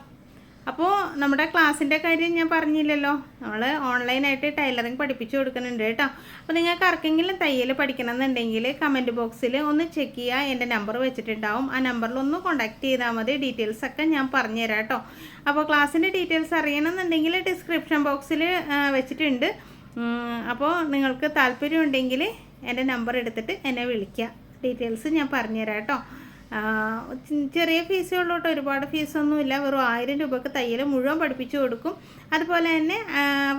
അപ്പോൾ നമ്മുടെ ക്ലാസ്സിൻ്റെ കാര്യം ഞാൻ പറഞ്ഞില്ലല്ലോ, നമ്മൾ ഓൺലൈനായിട്ട് ടൈലറിങ് പഠിപ്പിച്ചു കൊടുക്കുന്നുണ്ട് കേട്ടോ. അപ്പോൾ നിങ്ങൾക്ക് ആർക്കെങ്കിലും തയ്യൽ പഠിക്കണം എന്നുണ്ടെങ്കിൽ കമൻറ്റ് ബോക്സിൽ ഒന്ന് ചെക്ക് ചെയ്യുക. എൻ്റെ നമ്പർ വെച്ചിട്ടുണ്ടാവും. ആ നമ്പറിൽ ഒന്ന് കോൺടാക്റ്റ് ചെയ്താൽ മതി. ഡീറ്റെയിൽസൊക്കെ ഞാൻ പറഞ്ഞുതരാം കേട്ടോ. അപ്പോൾ ക്ലാസ്സിൻ്റെ ഡീറ്റെയിൽസ് അറിയണമെന്നുണ്ടെങ്കിൽ ഡിസ്ക്രിപ്ഷൻ ബോക്സിൽ വെച്ചിട്ടുണ്ട്. അപ്പോൾ നിങ്ങൾക്ക് താല്പര്യമുണ്ടെങ്കിൽ എൻ്റെ നമ്പർ എടുത്തിട്ട് എന്നെ വിളിക്കുക. ഡീറ്റെയിൽസ് ഞാൻ പറഞ്ഞുതരാം കേട്ടോ. ചെറിയ ഫീസേ ഉള്ളൂ കേട്ടോ, ഒരുപാട് ഫീസൊന്നുമില്ല. വെറും 1000 രൂപക്ക് തയ്യൽ മുഴുവൻ പഠിപ്പിച്ചു കൊടുക്കും. അതുപോലെ തന്നെ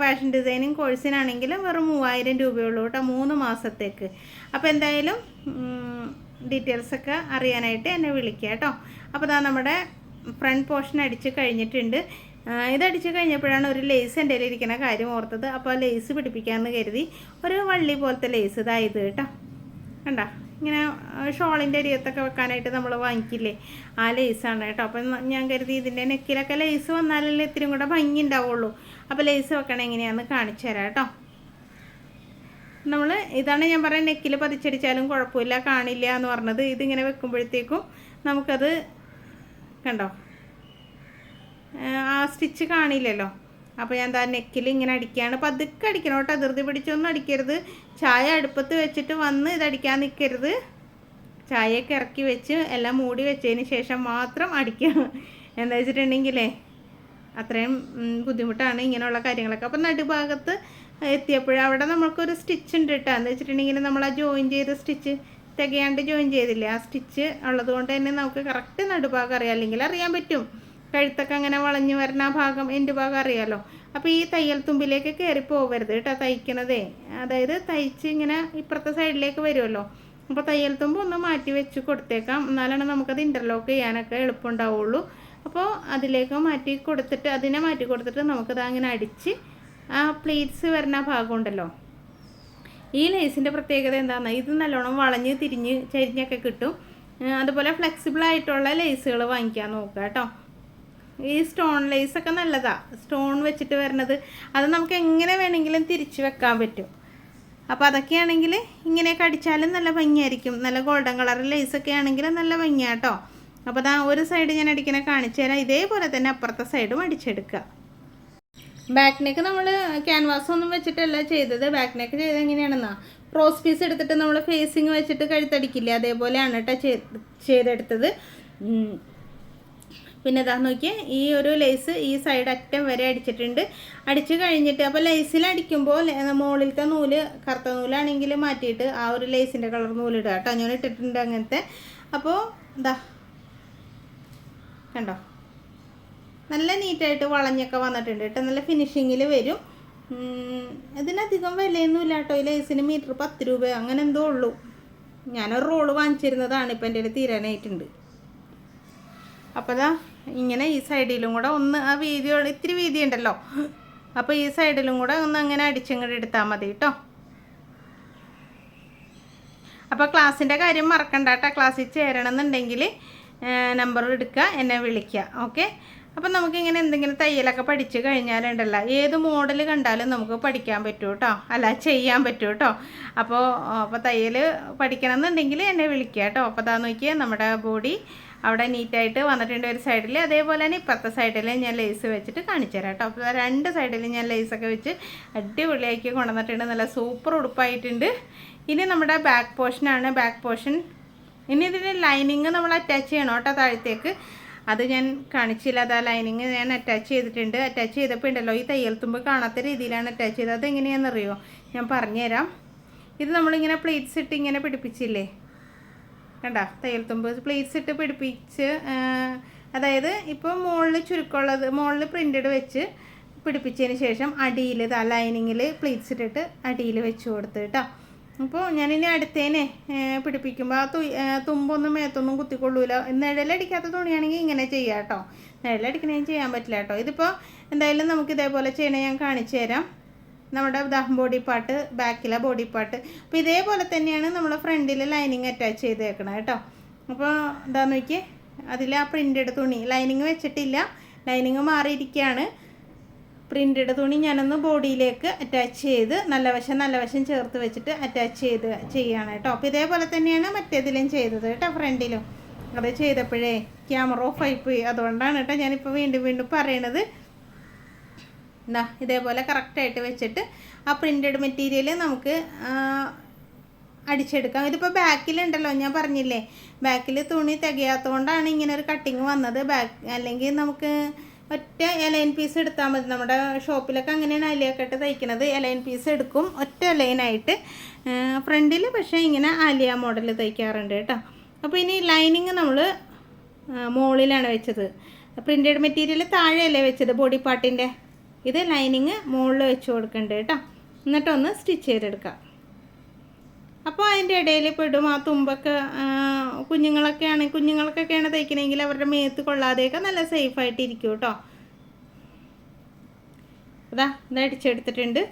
ഫാഷൻ ഡിസൈനിങ് കോഴ്സിനാണെങ്കിലും വെറും 3000 രൂപയുള്ളൂ കേട്ടോ, 3 മാസത്തേക്ക്. അപ്പോൾ എന്തായാലും ഡീറ്റെയിൽസൊക്കെ അറിയാനായിട്ട് എന്നെ വിളിക്കുക കേട്ടോ. അപ്പോൾ നമ്മുടെ ഫ്രണ്ട് പോർഷൻ അടിച്ച് കഴിഞ്ഞിട്ടുണ്ട്. ഇതടിച്ച് കഴിഞ്ഞപ്പോഴാണ് ഒരു ലേസ് എൻ്റെ കയ്യിൽ ഇരിക്കുന്ന കാര്യം ഓർത്തത്. അപ്പോൾ ലേസ് പിടിപ്പിക്കാമെന്ന് കരുതി ഒരു വള്ളി പോലത്തെ ലേസ് ഇതായത് കേട്ടോ. കണ്ടോ, ഇങ്ങനെ ഷോളിൻ്റെ അരിയത്തൊക്കെ വെക്കാനായിട്ട് നമ്മൾ വാങ്ങിക്കില്ലേ, ആ ലേസാണ് കേട്ടോ. അപ്പം ഞാൻ കരുതി ഇതിൻ്റെ നെക്കിലൊക്കെ ലേസ് വന്നാലല്ലേ ഇത്തിരി കൂടെ ഭംഗി ഉണ്ടാവുള്ളൂ. അപ്പോൾ ലേസ് വെക്കണം എങ്ങനെയാണെന്ന് കാണിച്ചു തരാം കേട്ടോ. നമ്മൾ ഇതാണ് ഞാൻ പറയുന്നത്, നെക്കിൽ പതിച്ചടിച്ചാലും കുഴപ്പമില്ല, കാണില്ല എന്ന് പറഞ്ഞത്. ഇതിങ്ങനെ വെക്കുമ്പോഴത്തേക്കും നമുക്കത് കണ്ടോ ആ സ്റ്റിച്ച് കാണില്ലല്ലോ. അപ്പോൾ ഞാൻ എന്താ നെക്കിൽ ഇങ്ങനെ അടിക്കുകയാണ്. പതുക്കെ അടിക്കണം കേട്ടോ, ധൃതി പിടിച്ചൊന്നും അടിക്കരുത്. ചായ അടുപ്പത്ത് വെച്ചിട്ട് വന്ന് ഇതടിക്കാൻ നിൽക്കരുത്. ചായയൊക്കെ ഇറക്കി വെച്ച് എല്ലാം മൂടി വെച്ചതിന് ശേഷം മാത്രം അടിക്കുക. എന്താ വെച്ചിട്ടുണ്ടെങ്കിലേ അത്രയും ബുദ്ധിമുട്ടാണ് ഇങ്ങനെയുള്ള കാര്യങ്ങളൊക്കെ. അപ്പോൾ നടുഭാഗത്ത് എത്തിയപ്പോഴും അവിടെ നമ്മൾക്കൊരു സ്റ്റിച്ച് ഉണ്ട് കേട്ടോ. എന്ന് വെച്ചിട്ടുണ്ടെങ്കിൽ നമ്മൾ ആ ജോയിൻ ചെയ്ത സ്റ്റിച്ച് തികയാണ്ട് ജോയിൻ ചെയ്തില്ലേ, ആ സ്റ്റിച്ച് ഉള്ളത് കൊണ്ട് തന്നെ നമുക്ക് കറക്റ്റ് നടുഭാഗം അറിയാം. അല്ലെങ്കിൽ അറിയാൻ പറ്റും, കഴുത്തൊക്കെ അങ്ങനെ വളഞ്ഞു വരുന്ന ആ ഭാഗം എൻ്റെ ഭാഗം അറിയാമല്ലോ. അപ്പോൾ ഈ തയ്യൽ തുമ്പിലേക്ക് കയറി പോകരുത് കേട്ടോ തയ്ക്കണതേ. അതായത് തയ്ച്ച് ഇങ്ങനെ ഇപ്പുറത്തെ സൈഡിലേക്ക് വരുമല്ലോ. അപ്പോൾ തയ്യൽ തുമ്പ് ഒന്ന് മാറ്റി വെച്ച് കൊടുത്തേക്കാം, എന്നാലാണ് നമുക്കത് ഇൻ്റർലോക്ക് ചെയ്യാനൊക്കെ എളുപ്പമുണ്ടാവുള്ളൂ. അപ്പോൾ അതിലേക്ക് മാറ്റി കൊടുത്തിട്ട് അതിനെ മാറ്റി കൊടുത്തിട്ട് നമുക്കത് അങ്ങനെ അടിച്ച് ആ പ്ലീറ്റ്സ് വരുന്ന ഭാഗം ഉണ്ടല്ലോ. ഈ ലേസിൻ്റെ പ്രത്യേകത എന്താണെന്ന്, ഇത് നല്ലോണം വളഞ്ഞ് തിരിഞ്ഞ് ചരിഞ്ഞൊക്കെ കിട്ടും. അതുപോലെ ഫ്ലെക്സിബിൾ ആയിട്ടുള്ള ലേസുകൾ വാങ്ങിക്കാൻ നോക്കുക കേട്ടോ. ഈ സ്റ്റോൺ ലേസൊക്കെ നല്ലതാണ്, സ്റ്റോൺ വെച്ചിട്ട് വരുന്നത്. അത് നമുക്ക് എങ്ങനെ വേണമെങ്കിലും തിരിച്ച് വെക്കാൻ പറ്റും. അപ്പോൾ അതൊക്കെയാണെങ്കിൽ ഇങ്ങനെയൊക്കെ അടിച്ചാലും നല്ല ഭംഗിയായിരിക്കും. നല്ല ഗോൾഡൻ കളർ ലേസൊക്കെ ആണെങ്കിൽ നല്ല ഭംഗിയാണ് കേട്ടോ. അപ്പോൾ അതാ ഒരു സൈഡ് ഞാൻ അടിക്കണ കാണിച്ചു തരാം. ഇതേപോലെ തന്നെ അപ്പുറത്തെ സൈഡും അടിച്ചെടുക്കുക. ബാക്ക് നെക്ക് നമ്മൾ ക്യാൻവാസ് ഒന്നും വെച്ചിട്ടല്ല ചെയ്തത്. ബാക്ക് നെക്ക് ചെയ്ത് എങ്ങനെയാണെന്നാ, ക്രോസ് പീസ് എടുത്തിട്ട് നമ്മൾ ഫേസിങ് വെച്ചിട്ട് കഴുത്തടിക്കില്ലേ, അതേപോലെയാണ് കേട്ടോ ചെയ്തെടുത്തത്. പിന്നെ ഇതാ നോക്കിയേ, ഈ ഒരു ലേസ് ഈ സൈഡ് അറ്റം വരെ അടിച്ചിട്ടുണ്ട്. അടിച്ച് കഴിഞ്ഞിട്ട് അപ്പോൾ ലേസിൽ അടിക്കുമ്പോൾ മുകളിലത്തെ നൂല് കറുത്ത നൂലാണെങ്കിൽ മാറ്റിയിട്ട് ആ ഒരു ലേസിൻ്റെ കളർ നൂലിടുക കേട്ടോ. ഞാൻ ഇട്ടിട്ടുണ്ട് അങ്ങനത്തെ. അപ്പോൾ ഇതാ കണ്ടോ, നല്ല നീറ്റായിട്ട് വളഞ്ഞൊക്കെ വന്നിട്ടുണ്ട് കേട്ടോ. നല്ല ഫിനിഷിങ്ങിൽ വരും. ഇതിനധികം വിലയൊന്നുമില്ല കേട്ടോ. ഈ ലേസിന് മീറ്റർ 10 രൂപ അങ്ങനെ എന്തോ ഉള്ളൂ. ഞാനൊരു റോള് വാങ്ങിച്ചിരുന്നതാണ്, ഇപ്പം എൻ്റെ കയ്യിൽ തീരാനായിട്ടുണ്ട്. അപ്പോൾ ദാ ഇങ്ങനെ ഈ സൈഡിലും കൂടെ ഒന്ന് ആ വീതി ഇത്തിരി വീതി ഉണ്ടല്ലോ, അപ്പോൾ ഈ സൈഡിലും കൂടെ ഒന്ന് അങ്ങനെ അടിച്ചങ്ങോട്ട് എടുത്താൽ മതി കേട്ടോ. അപ്പോൾ ക്ലാസ്സിൻ്റെ കാര്യം മറക്കണ്ട കേട്ടോ. ക്ലാസ്സിൽ ചേരണമെന്നുണ്ടെങ്കിൽ നമ്പർ എടുക്കുക, എന്നെ വിളിക്കുക. ഓക്കെ. അപ്പം നമുക്കിങ്ങനെ എന്തെങ്കിലും തയ്യലൊക്കെ പഠിച്ചു കഴിഞ്ഞാലുണ്ടല്ലോ, ഏത് മോഡൽ കണ്ടാലും നമുക്ക് പഠിക്കാൻ പറ്റും കേട്ടോ, അല്ല ചെയ്യാൻ പറ്റും കേട്ടോ. അപ്പോൾ തയ്യൽ പഠിക്കണം എന്നുണ്ടെങ്കിൽ എന്നെ വിളിക്കുക കേട്ടോ. അപ്പോൾ അതാ നോക്കിയാൽ നമ്മുടെ ബോഡി അവിടെ നീറ്റായിട്ട് വന്നിട്ടുണ്ട് ഒരു സൈഡിൽ. അതേപോലെ തന്നെ ഇപ്പുറത്തെ സൈഡിൽ ഞാൻ ലേസ് വെച്ചിട്ട് കാണിച്ചു തരാം കേട്ടോ. അപ്പോൾ രണ്ട് സൈഡിൽ ഞാൻ ലേസൊക്കെ വെച്ച് അടിപൊളിയാക്കി കൊണ്ടുവന്നിട്ടുണ്ട്. നല്ല സൂപ്പർ ഉടുപ്പായിട്ടുണ്ട്. ഇനി നമ്മുടെ ബാക്ക് പോർഷനാണ്. ബാക്ക് പോർഷൻ ഇനി ഇതിന് ലൈനിങ് നമ്മൾ അറ്റാച്ച് ചെയ്യണം കേട്ടോ താഴത്തേക്ക്. അത് ഞാൻ കാണിച്ചില്ല. അത് ആ ലൈനിങ് ഞാൻ അറ്റാച്ച് ചെയ്തിട്ടുണ്ട്. അറ്റാച്ച് ചെയ്തപ്പോൾ ഉണ്ടല്ലോ, ഈ തയ്യൽ തുമ്പ് കാണാത്ത രീതിയിലാണ് അറ്റാച്ച് ചെയ്തത്. അതെങ്ങനെയാണെന്നറിയോ, ഞാൻ പറഞ്ഞുതരാം. ഇത് നമ്മളിങ്ങനെ പ്ലേറ്റ്സ് ഇട്ട് ഇങ്ങനെ പിടിപ്പിച്ചില്ലേ, കണ്ട തയ്യൽ തുമ്പ് പ്ലേറ്റ്സ് ഇട്ട് പിടിപ്പിച്ച്, അതായത് ഇപ്പോൾ മുകളിൽ ചുരുക്കമുള്ളത് മുകളിൽ പ്രിൻ്റഡ് വെച്ച് പിടിപ്പിച്ചതിന് ശേഷം അടിയിൽ ഇതാ ലൈനിങ്ങിൽ പ്ലേറ്റ്സ് ഇട്ടിട്ട് അടിയിൽ വെച്ച് കൊടുത്ത് കേട്ടോ. അപ്പോൾ ഞാനിനി അടുത്തേനെ പിടിപ്പിക്കുമ്പോൾ ആ തുമ്പൊന്നും മേത്തൊന്നും കുത്തിക്കൊള്ളൂല. നിഴലടിക്കാത്ത തുണിയാണെങ്കിൽ ഇങ്ങനെ ചെയ്യാം കേട്ടോ. നിഴലടിക്കണേയും ചെയ്യാൻ പറ്റില്ല കേട്ടോ. ഇതിപ്പോൾ എന്തായാലും നമുക്ക് ഇതേപോലെ ചെയ്യണേ ഞാൻ കാണിച്ചു തരാം. നമ്മുടെ ബോഡി പാർട്ട്, ബാക്കിലെ ബോഡി പാർട്ട്. അപ്പോൾ ഇതേപോലെ തന്നെയാണ് നമ്മൾ ഫ്രണ്ടിൽ ലൈനിങ് അറ്റാച്ച് ചെയ്തേക്കണം കേട്ടോ. അപ്പോൾ എന്താ നോക്കി, അതിൽ ആ പ്രിൻ്റഡ് തുണി ലൈനിങ് വെച്ചിട്ടില്ല, ലൈനിങ് മാറിയിരിക്കുകയാണ്. പ്രിൻ്റഡ് തുണി ഞാനൊന്ന് ബോഡിയിലേക്ക് അറ്റാച്ച് ചെയ്ത് നല്ല വശം ചേർത്ത് വെച്ചിട്ട് അറ്റാച്ച് ചെയ്യാണ് കേട്ടോ. അപ്പോൾ ഇതേപോലെ തന്നെയാണ് മറ്റേതിലും ചെയ്തത് കേട്ടോ, ഫ്രണ്ടിലും. അത് ചെയ്തപ്പോഴേ ക്യാമറ ഓഫ് ആയിപ്പോയി, അതുകൊണ്ടാണ് കേട്ടോ ഞാനിപ്പോൾ വീണ്ടും പറയണത്. എന്താ ഇതേപോലെ കറക്റ്റായിട്ട് വെച്ചിട്ട് ആ പ്രിൻ്റഡ് മെറ്റീരിയൽ നമുക്ക് അടിച്ചെടുക്കാം. ഇതിപ്പോൾ ബാക്കിലുണ്ടല്ലോ, ഞാൻ പറഞ്ഞില്ലേ ബാക്കിൽ തുണി തികയാത്തതുകൊണ്ടാണ് ഇങ്ങനെ ഒരു കട്ടിങ് വന്നത്. അല്ലെങ്കിൽ നമുക്ക് ഒറ്റ എലൈൻ പീസ് എടുത്താൽ മതി. നമ്മുടെ ഷോപ്പിലൊക്കെ അങ്ങനെയാണ് ആലിയൊക്കെ ഇട്ട് തയ്ക്കുന്നത്. എലൈൻ പീസ് എടുക്കും ഒറ്റ ലൈനായിട്ട്. ഫ്രണ്ടിൽ പക്ഷേ ഇങ്ങനെ ആലിയ മോഡൽ തയ്ക്കാറുണ്ട് കേട്ടോ. അപ്പോൾ ഇനി ലൈനിങ് നമ്മൾ മുകളിലാണ് വെച്ചത്. പ്രിൻ്റഡ് മെറ്റീരിയൽ താഴെയല്ലേ വെച്ചത് ബോഡി പാർട്ടിൻ്റെ. ഇത് ലൈനിങ് മുകളിൽ വെച്ച് കൊടുക്കണ്ട കേട്ടോ. എന്നിട്ടൊന്ന് സ്റ്റിച്ച് ചെയ്തെടുക്കാം. അപ്പോൾ അതിൻ്റെ ഇടയിൽ പെടും ആ തുമ്പൊക്കെ. കുഞ്ഞുങ്ങൾക്കൊക്കെയാണ് തയ്ക്കണമെങ്കിൽ അവരുടെ മേത്ത് കൊള്ളാതെയൊക്കെ നല്ല സേഫായിട്ടിരിക്കും കേട്ടോ. ഇത് അടിച്ചെടുത്തിട്ടുണ്ട്.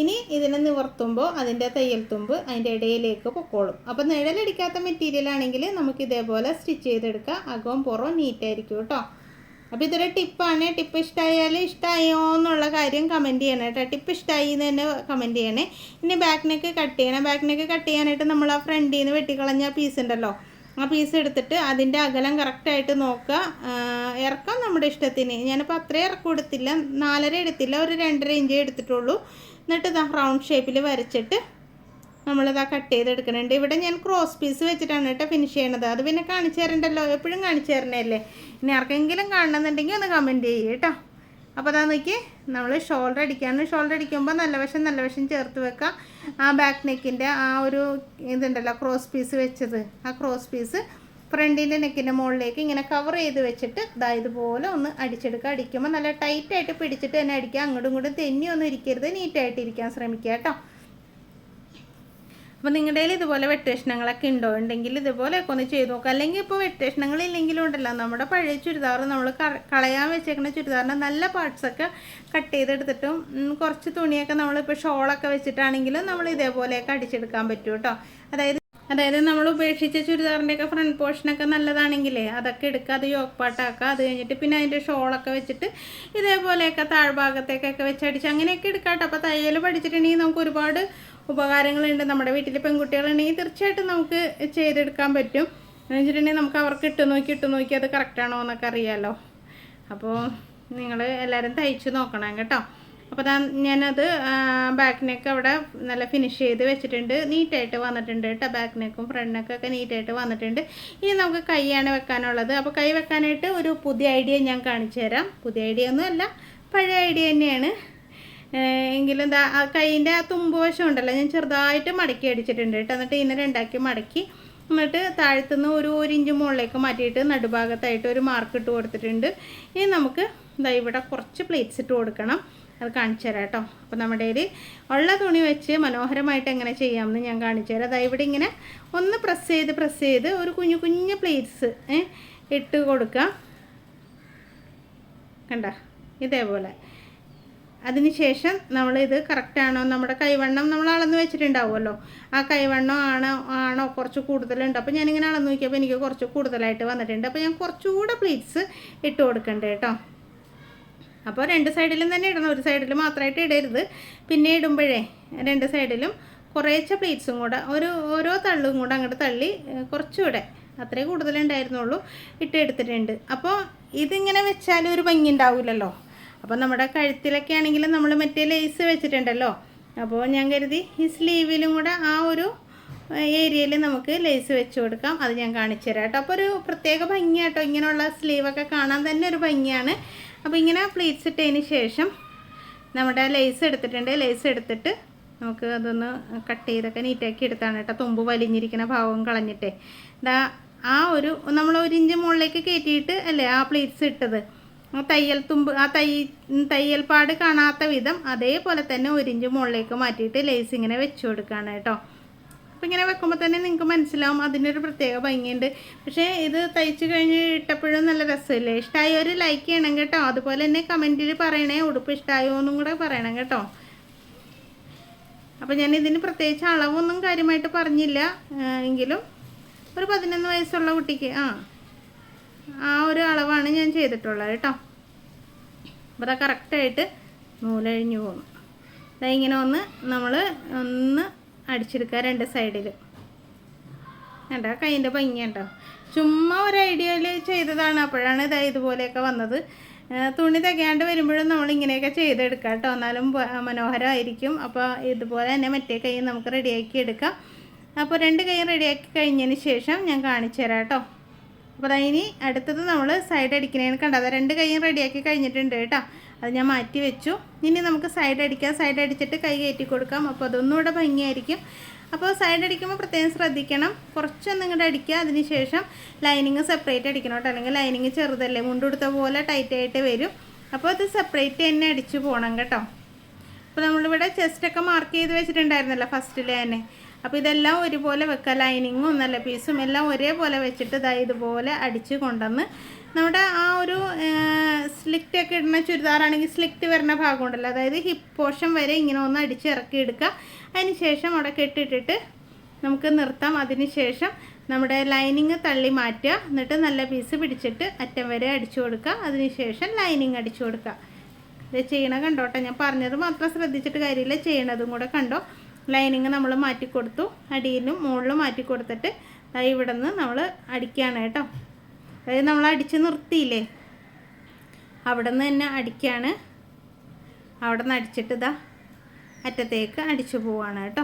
ഇനി ഇതിനെ നിവർത്തുമ്പോൾ അതിൻ്റെ തയ്യൽ തുമ്പ് അതിൻ്റെ ഇടയിലേക്ക് പൊക്കോളും. അപ്പോൾ നിഴലടിക്കാത്ത മെറ്റീരിയൽ ആണെങ്കിൽ നമുക്ക് ഇതേപോലെ സ്റ്റിച്ച് ചെയ്തെടുക്കാം. അകവും പുറവും നീറ്റായിരിക്കും കേട്ടോ. അപ്പോൾ ഇതൊരു ടിപ്പാണ്. ടിപ്പ് ഇഷ്ടമായാൽ ഇഷ്ടമായോ എന്നുള്ള കാര്യം കമൻറ്റ് ചെയ്യണം കേട്ടോ. ടിപ്പ് ഇഷ്ടമായി എന്ന് തന്നെ കമൻറ്റ് ചെയ്യണേ. ഇനി ബാക്ക് നെക്ക് കട്ട് ചെയ്യണം. ബാക്ക് നെക്ക് കട്ട് ചെയ്യാനായിട്ട് നമ്മൾ ആ ഫ്രണ്ടിൽ നിന്ന് വെട്ടിക്കളഞ്ഞ പീസ് ഉണ്ടല്ലോ, ആ പീസ് എടുത്തിട്ട് അതിൻ്റെ അകലം കറക്റ്റായിട്ട് നോക്കുക. ഇറക്കം നമ്മുടെ ഇഷ്ടത്തിന്. ഞാനിപ്പോൾ അത്രയും ഇറക്കം എടുത്തില്ല, 4.5 എടുത്തില്ല, ഒരു 2.5 ഇഞ്ച് എടുത്തിട്ടുള്ളൂ. എന്നിട്ട് ഇതാ റൗണ്ട് ഷേപ്പിൽ വരച്ചിട്ട് നമ്മളിതാ കട്ട് ചെയ്തെടുക്കുന്നുണ്ട്. ഇവിടെ ഞാൻ ക്രോസ് പീസ് വെച്ചിട്ടാണ് കേട്ടോ ഫിനിഷ് ചെയ്യണത്. അത് പിന്നെ കാണിച്ചു തരണ്ടല്ലോ, എപ്പോഴും കാണിച്ചു തരണല്ലേ. ഇനി ആർക്കെങ്കിലും കാണണമെന്നുണ്ടെങ്കിൽ ഒന്ന് കമൻറ്റ് ചെയ്യൂ കേട്ടോ. അപ്പോൾ അതാ നോക്കി നമ്മൾ ഷോൾഡർ അടിക്കുകയാണ്. ഷോൾഡർ അടിക്കുമ്പോൾ നല്ല വശം ചേർത്ത് വെക്കാം. ആ ബാക്ക് നെക്കിൻ്റെ ആ ഒരു ഇതുണ്ടല്ലോ ക്രോസ് പീസ് വെച്ചത്, ആ ക്രോസ് പീസ് ഫ്രണ്ടിൻ്റെ നെക്കിൻ്റെ മുകളിലേക്ക് ഇങ്ങനെ കവർ ചെയ്ത് വെച്ചിട്ട് ഇതാ ഇതുപോലെ ഒന്ന് അടിച്ചെടുക്കുക. അടിക്കുമ്പോൾ നല്ല ടൈറ്റായിട്ട് പിടിച്ചിട്ട് തന്നെ അടിക്കുക. അങ്ങോട്ടും ഇങ്ങോട്ടും തെന്നിയൊന്നും ഇരിക്കരുത്, നീറ്റായിട്ട് ഇരിക്കാൻ ശ്രമിക്കുക കേട്ടോ. അപ്പോൾ നിങ്ങളുടെ കയ്യിൽ ഇതുപോലെ വെട്ടേഷണങ്ങളൊക്കെ ഉണ്ടെങ്കിൽ ഇതുപോലെയൊക്കെ ഒന്ന് ചെയ്ത് നോക്കുക. അല്ലെങ്കിൽ ഇപ്പോൾ വെട്ടേഷണങ്ങളില്ലെങ്കിലും ഉണ്ടല്ലോ, നമ്മുടെ പഴയ ചുരിദാർ നമ്മൾ കളയാൻ വെച്ചേക്കുന്ന ചുരിദാറിൻ്റെ നല്ല പാർട്സൊക്കെ കട്ട് ചെയ്തെടുത്തിട്ടും കുറച്ച് തുണിയൊക്കെ നമ്മളിപ്പോൾ ഷോളൊക്കെ വെച്ചിട്ടാണെങ്കിലും നമ്മൾ ഇതേപോലെയൊക്കെ അടിച്ചെടുക്കാൻ പറ്റും കേട്ടോ. അതായത് നമ്മൾ ഉപേക്ഷിച്ച ചുരിദാറിൻ്റെയൊക്കെ ഫ്രണ്ട് പോർഷനൊക്കെ നല്ലതാണെങ്കിലേ അതൊക്കെ എടുക്കുക, അത് യോക്ക് പാട്ടാക്കുക. അത് കഴിഞ്ഞിട്ട് പിന്നെ അതിൻ്റെ ഷോളൊക്കെ വെച്ചിട്ട് ഇതേപോലെയൊക്കെ താഴ്ഭാഗത്തേക്കൊക്കെ വെച്ചടിച്ച് അങ്ങനെയൊക്കെ എടുക്കാം കേട്ടോ. അപ്പോൾ തയ്യൽ പഠിച്ചിട്ടുണ്ടെങ്കിൽ നമുക്ക് ഒരുപാട് ഉപകാരങ്ങളുണ്ട്. നമ്മുടെ വീട്ടിൽ പെൺകുട്ടികളുണ്ടെങ്കിൽ തീർച്ചയായിട്ടും നമുക്ക് ചെയ്തെടുക്കാൻ പറ്റും. എന്ന് വെച്ചിട്ടുണ്ടെങ്കിൽ നമുക്ക് അവർക്ക് ഇട്ട് നോക്കി അത് കറക്റ്റാണോ എന്നൊക്കെ അറിയാമല്ലോ. അപ്പോൾ നിങ്ങൾ എല്ലാവരും തയ്ച്ച് നോക്കണം കേട്ടോ. അപ്പോൾ ഞാനത് ബാക്ക് നെക്ക് അവിടെ നല്ല ഫിനിഷ് ചെയ്ത് വെച്ചിട്ടുണ്ട്. നീറ്റായിട്ട് വന്നിട്ടുണ്ട് കേട്ടോ. ബാക്ക് നെക്കും ഫ്രണ്ട് നെക്കൊക്കെ നീറ്റായിട്ട് വന്നിട്ടുണ്ട്. ഇനി നമുക്ക് കൈയാണ് വെക്കാനുള്ളത്. അപ്പോൾ കൈ വെക്കാനായിട്ട് ഒരു പുതിയ ഐഡിയ ഞാൻ കാണിച്ചു തരാം. പുതിയ ഐഡിയ ഒന്നുമല്ല, പഴയ ഐഡിയ തന്നെയാണ്. എങ്കിലും എന്താ കൈയിൻ്റെ ആ തുമ്പ് വശം ഉണ്ടല്ലോ, ഞാൻ ചെറുതായിട്ട് മടക്കി അടിച്ചിട്ടുണ്ട് കേട്ടോ. എന്നിട്ട് ഇതിനെ രണ്ടാക്കി മടക്കി എന്നിട്ട് താഴത്തുനിന്ന് ഒരു ഇഞ്ച് മുകളിലേക്ക് മാറ്റിയിട്ട് നടുഭാഗത്തായിട്ട് ഒരു മാർക്ക് ഇട്ട് കൊടുത്തിട്ടുണ്ട്. ഇനി നമുക്ക് ഇതാ ഇവിടെ കുറച്ച് പ്ലേറ്റ്സ് ഇട്ട് കൊടുക്കണം. അത് കാണിച്ചു തരാം കേട്ടോ. അപ്പോൾ നമ്മുടെ കയ്യിൽ ഉള്ള തുണി വെച്ച് മനോഹരമായിട്ട് എങ്ങനെ ചെയ്യാമെന്ന് ഞാൻ കാണിച്ചു തരാം. അതായത് ഇവിടെ ഇങ്ങനെ ഒന്ന് പ്രസ് ചെയ്ത് ഒരു കുഞ്ഞു പ്ലേറ്റ്സ് ഇട്ട് കൊടുക്കുക. കണ്ട ഇതേപോലെ. അതിനുശേഷം നമ്മളിത് കറക്റ്റാണോ, നമ്മുടെ കൈവണ്ണം നമ്മൾ അളന്ന് വെച്ചിട്ടുണ്ടാവുമല്ലോ, ആ കൈവണ്ണം ആണോ കുറച്ച് കൂടുതലുണ്ട്. അപ്പോൾ ഞാനിങ്ങനെ അളന്ന് നോക്കിയപ്പോൾ എനിക്ക് കുറച്ച് കൂടുതലായിട്ട് വന്നിട്ടുണ്ട്. അപ്പോൾ ഞാൻ കുറച്ചുകൂടെ പ്ലേറ്റ്സ് ഇട്ട് കൊടുക്കണ്ടേ കേട്ടോ. അപ്പോൾ 2 സൈഡിലും തന്നെ ഇടണം, ഒരു സൈഡിൽ മാത്രമായിട്ട് ഇടരുത്. പിന്നെ ഇടുമ്പോഴേ 2 സൈഡിലും കുറേശ്ശെ പ്ലേറ്റ്സും കൂടെ ഓരോ തള്ളും കൂടെ അങ്ങോട്ട് തള്ളി കുറച്ചുകൂടെ, അത്രേ കൂടുതലുണ്ടായിരുന്നുള്ളൂ, എടുത്തിട്ടുണ്ട്. അപ്പോൾ ഇതിങ്ങനെ വെച്ചാൽ ഒരു ഭംഗി ഉണ്ടാവില്ലല്ലോ. അപ്പോൾ നമ്മുടെ കഴുത്തിലൊക്കെ ആണെങ്കിലും നമ്മൾ മറ്റേ ലേസ് വെച്ചിട്ടുണ്ടല്ലോ. അപ്പോൾ ഞാൻ കരുതി ഈ സ്ലീവിലും കൂടെ ആ ഒരു ഏരിയയിൽ നമുക്ക് ലേസ് വെച്ച് കൊടുക്കാം. അത് ഞാൻ കാണിച്ചു തരാം കേട്ടോ. അപ്പോൾ ഒരു പ്രത്യേക ഭംഗിയാട്ടോ, ഇങ്ങനെയുള്ള സ്ലീവൊക്കെ കാണാൻ തന്നെ ഒരു ഭംഗിയാണ്. അപ്പോൾ ഇങ്ങനെ പ്ലീറ്റ്സ് ഇട്ടതിന് ശേഷം നമ്മുടെ ലേസ് എടുത്തിട്ടുണ്ട്. ലേസ് എടുത്തിട്ട് നമുക്ക് അതൊന്ന് കട്ട് ചെയ്തൊക്കെ നീറ്റാക്കി എടുത്താണ് കേട്ടോ. തുമ്പ് വലിഞ്ഞിരിക്കുന്ന ഭാഗം കളഞ്ഞിട്ടേ ആ നമ്മൾ 1 ഇഞ്ച് മുകളിലേക്ക് കയറ്റിയിട്ട് അല്ലേ ആ പ്ലീറ്റ്സ് ഇട്ടത്. തയ്യൽ തുമ്പ് ആ തയ്യൽ പാട് കാണാത്ത വിധം അതേപോലെ തന്നെ 1 ഇഞ്ച് മുകളിലേക്ക് മാറ്റിയിട്ട് ലേസ് ഇങ്ങനെ വെച്ച് കൊടുക്കുകയാണ് കേട്ടോ. അപ്പോൾ ഇങ്ങനെ വെക്കുമ്പോൾ തന്നെ നിങ്ങൾക്ക് മനസ്സിലാവും അതിനൊരു പ്രത്യേക ഭംഗിയുണ്ട്. പക്ഷേ ഇത് തയ്ച്ച് കഴിഞ്ഞ് ഇട്ടപ്പോഴും നല്ല രസമില്ലേ. ഇഷ്ടമായവർ ലൈക്ക് ചെയ്യണം കേട്ടോ. അതുപോലെ തന്നെ കമൻറ്റിൽ പറയണേ ഉടുപ്പ് ഇഷ്ടമായോ എന്നും കൂടെ പറയണം കേട്ടോ. അപ്പോൾ ഞാൻ ഇതിന് പ്രത്യേകിച്ച് അളവൊന്നും കാര്യമായിട്ട് പറഞ്ഞില്ല, എങ്കിലും ഒരു 11 വയസ്സുള്ള കുട്ടിക്ക് ആ ഒരു അളവാണ് ഞാൻ ചെയ്തിട്ടുള്ളത് കേട്ടോ. അപ്പോൾ അത് കറക്റ്റായിട്ട് നൂലഴിഞ്ഞു പോകുന്നു. ഇങ്ങനെ ഒന്ന് അടിച്ചെടുക്കുക 2 സൈഡിൽ. കണ്ടോ കൈൻ്റെ ഭംഗി ഉണ്ടോ. ചുമ്മാ ഒരു ഐഡിയയിൽ ചെയ്തതാണ്, അപ്പോഴാണ് ഇതുപോലെയൊക്കെ വന്നത്. തുണി തികയാണ്ട് വരുമ്പോഴും നമ്മളിങ്ങനെയൊക്കെ ചെയ്തെടുക്കാം കേട്ടോ, എന്നാലും മനോഹരമായിരിക്കും. അപ്പോൾ ഇതുപോലെ തന്നെ മറ്റേ കൈ നമുക്ക് റെഡിയാക്കി എടുക്കാം. അപ്പോൾ 2 കൈ റെഡിയാക്കി കഴിഞ്ഞതിന് ശേഷം ഞാൻ കാണിച്ചു തരാം കേട്ടോ. അപ്പോൾ ഇനി അടുത്തത് നമ്മൾ സൈഡ് അടിക്കണേന്ന് കണ്ടത് 2 കൈയും റെഡിയാക്കി കഴിഞ്ഞിട്ടുണ്ട് കേട്ടോ. അത് ഞാൻ മാറ്റി വെച്ചു. ഇനി നമുക്ക് സൈഡ് അടിക്കാം. സൈഡ് അടിച്ചിട്ട് കൈ കയറ്റി കൊടുക്കാം. അപ്പോൾ അതൊന്നുകൂടെ ഭംഗിയായിരിക്കും. അപ്പോൾ സൈഡ് അടിക്കുമ്പോൾ പ്രത്യേകം ശ്രദ്ധിക്കണം, കുറച്ചൊന്നും ഇങ്ങോട്ട് അടിക്കുക. അതിന് ശേഷം ലൈനിങ് സെപ്പറേറ്റ് അടിക്കണം കേട്ടോ, അല്ലെങ്കിൽ ലൈനിങ് ചെറുതല്ലേ, മുണ്ടെടുത്ത പോലെ ടൈറ്റായിട്ട് വരും. അപ്പോൾ അത് സെപ്പറേറ്റ് തന്നെ അടിച്ചു പോകണം കേട്ടോ. അപ്പോൾ നമ്മളിവിടെ ചെസ്റ്റൊക്കെ മാർക്ക് ചെയ്ത് വെച്ചിട്ടുണ്ടായിരുന്നല്ലോ ഫസ്റ്റിൽ തന്നെ, അപ്പോൾ ഇതെല്ലാം ഒരുപോലെ വെക്കുക. ലൈനിങ്ങും നല്ല പീസും എല്ലാം ഒരേപോലെ വെച്ചിട്ട് ഇതുപോലെ അടിച്ച് കൊണ്ടുവന്ന് നമ്മുടെ ആ ഒരു സ്ലിറ്റൊക്കെ ഇടുന്ന ചുരിദാറാണെങ്കിൽ സ്ലിറ്റ് വരുന്ന ഭാഗമുണ്ടല്ലോ, അതായത് ഹിപ്പ് പോർഷൻ വരെ ഇങ്ങനെ ഒന്ന് അടിച്ച് ഇറക്കി എടുക്കുക. അതിന് ശേഷം അവിടെ കെട്ടിട്ടിട്ട് നമുക്ക് നിർത്താം. അതിന് ശേഷം നമ്മുടെ ലൈനിങ് തള്ളി മാറ്റുക. എന്നിട്ട് നല്ല പീസ് പിടിച്ചിട്ട് അറ്റം വരെ അടിച്ചു കൊടുക്കുക. അതിന് ശേഷം ലൈനിങ് അടിച്ചു കൊടുക്കുക. ഇത് ചെയ്യണ കണ്ടോട്ടെ, ഞാൻ പറഞ്ഞത് മാത്രം ശ്രദ്ധിച്ചിട്ട് കാര്യമില്ല, ചെയ്യണതും കൂടെ കണ്ടോ. ലൈനിങ് നമ്മൾ മാറ്റി കൊടുത്തു, അടിയിലും മുകളിലും മാറ്റി കൊടുത്തിട്ട് ഇവിടെ നിന്ന് നമ്മൾ അടിക്കുകയാണ് കേട്ടോ. അതായത് നമ്മൾ അടിച്ച് നിർത്തിയില്ലേ, അവിടെ നിന്ന് തന്നെ അടിക്കുകയാണ്. അവിടെ നിന്ന് അടിച്ചിട്ട് ഇതാ അറ്റത്തേക്ക് അടിച്ചു പോവാണ് കേട്ടോ.